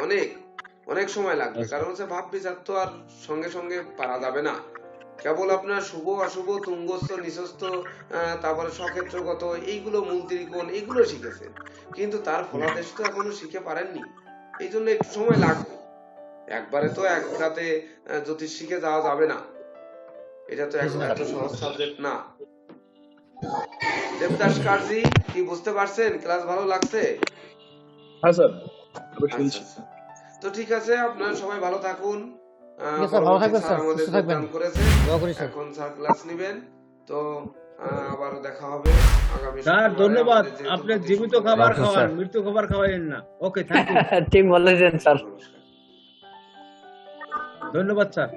Speaker 1: অনেক সময় লাগবে, কারণ হচ্ছে ভাব বিচার তো আর সঙ্গে সঙ্গে পারা যাবে না। কেবল আপনার শুভ অশুভ তুঙ্গস্থ নিচস্থ তারপরে সক্ষেত্রগত এইগুলো মূল ত্রিকোণ এইগুলো শিখেছেন, কিন্তু তার ফলাদেশ তো এখনো শিখে পারেননি, এই জন্য একটু সময় লাগবে। একবারে তো এক রাতে জ্যোতিষ শিখে যাওয়া যাবে না, এটা তো এত সহজ সাবজেক্ট না। দেবদাস কার্জি কি বুঝতে পারছেন? ক্লাস ভালো লাগছে?
Speaker 6: হ্যাঁ স্যার,
Speaker 1: আচ্ছা, আচ্ছা। তো ঠিক আছে, আপনারা সবাই ভালো থাকুন।
Speaker 5: স্যার ভালো থাকবেন স্যার,
Speaker 1: আমাদের
Speaker 5: সুস্থ থাকবেন,
Speaker 1: যোগদান করেছে,
Speaker 5: দোয়া করি স্যার।
Speaker 1: এখন স্যার ক্লাস নেবেন, তো আবার দেখা হবে আগামী
Speaker 7: স্যার
Speaker 1: শুক্রবারে।
Speaker 7: ধন্যবাদ,
Speaker 1: আমাদের যেহেতু
Speaker 7: আপনি
Speaker 1: প্রতি
Speaker 7: জীবিত
Speaker 1: শুক্রবারে
Speaker 7: খাবার
Speaker 2: Okay,
Speaker 7: খাওয়ান,
Speaker 2: sir.
Speaker 7: মৃত্যু খাবার খাওয়াইেন না। ওকে, থ্যাংক ইউ,
Speaker 2: ঠিক বলেছেন স্যার।
Speaker 1: নমস্কার।
Speaker 7: ধন্যবাদ স্যার।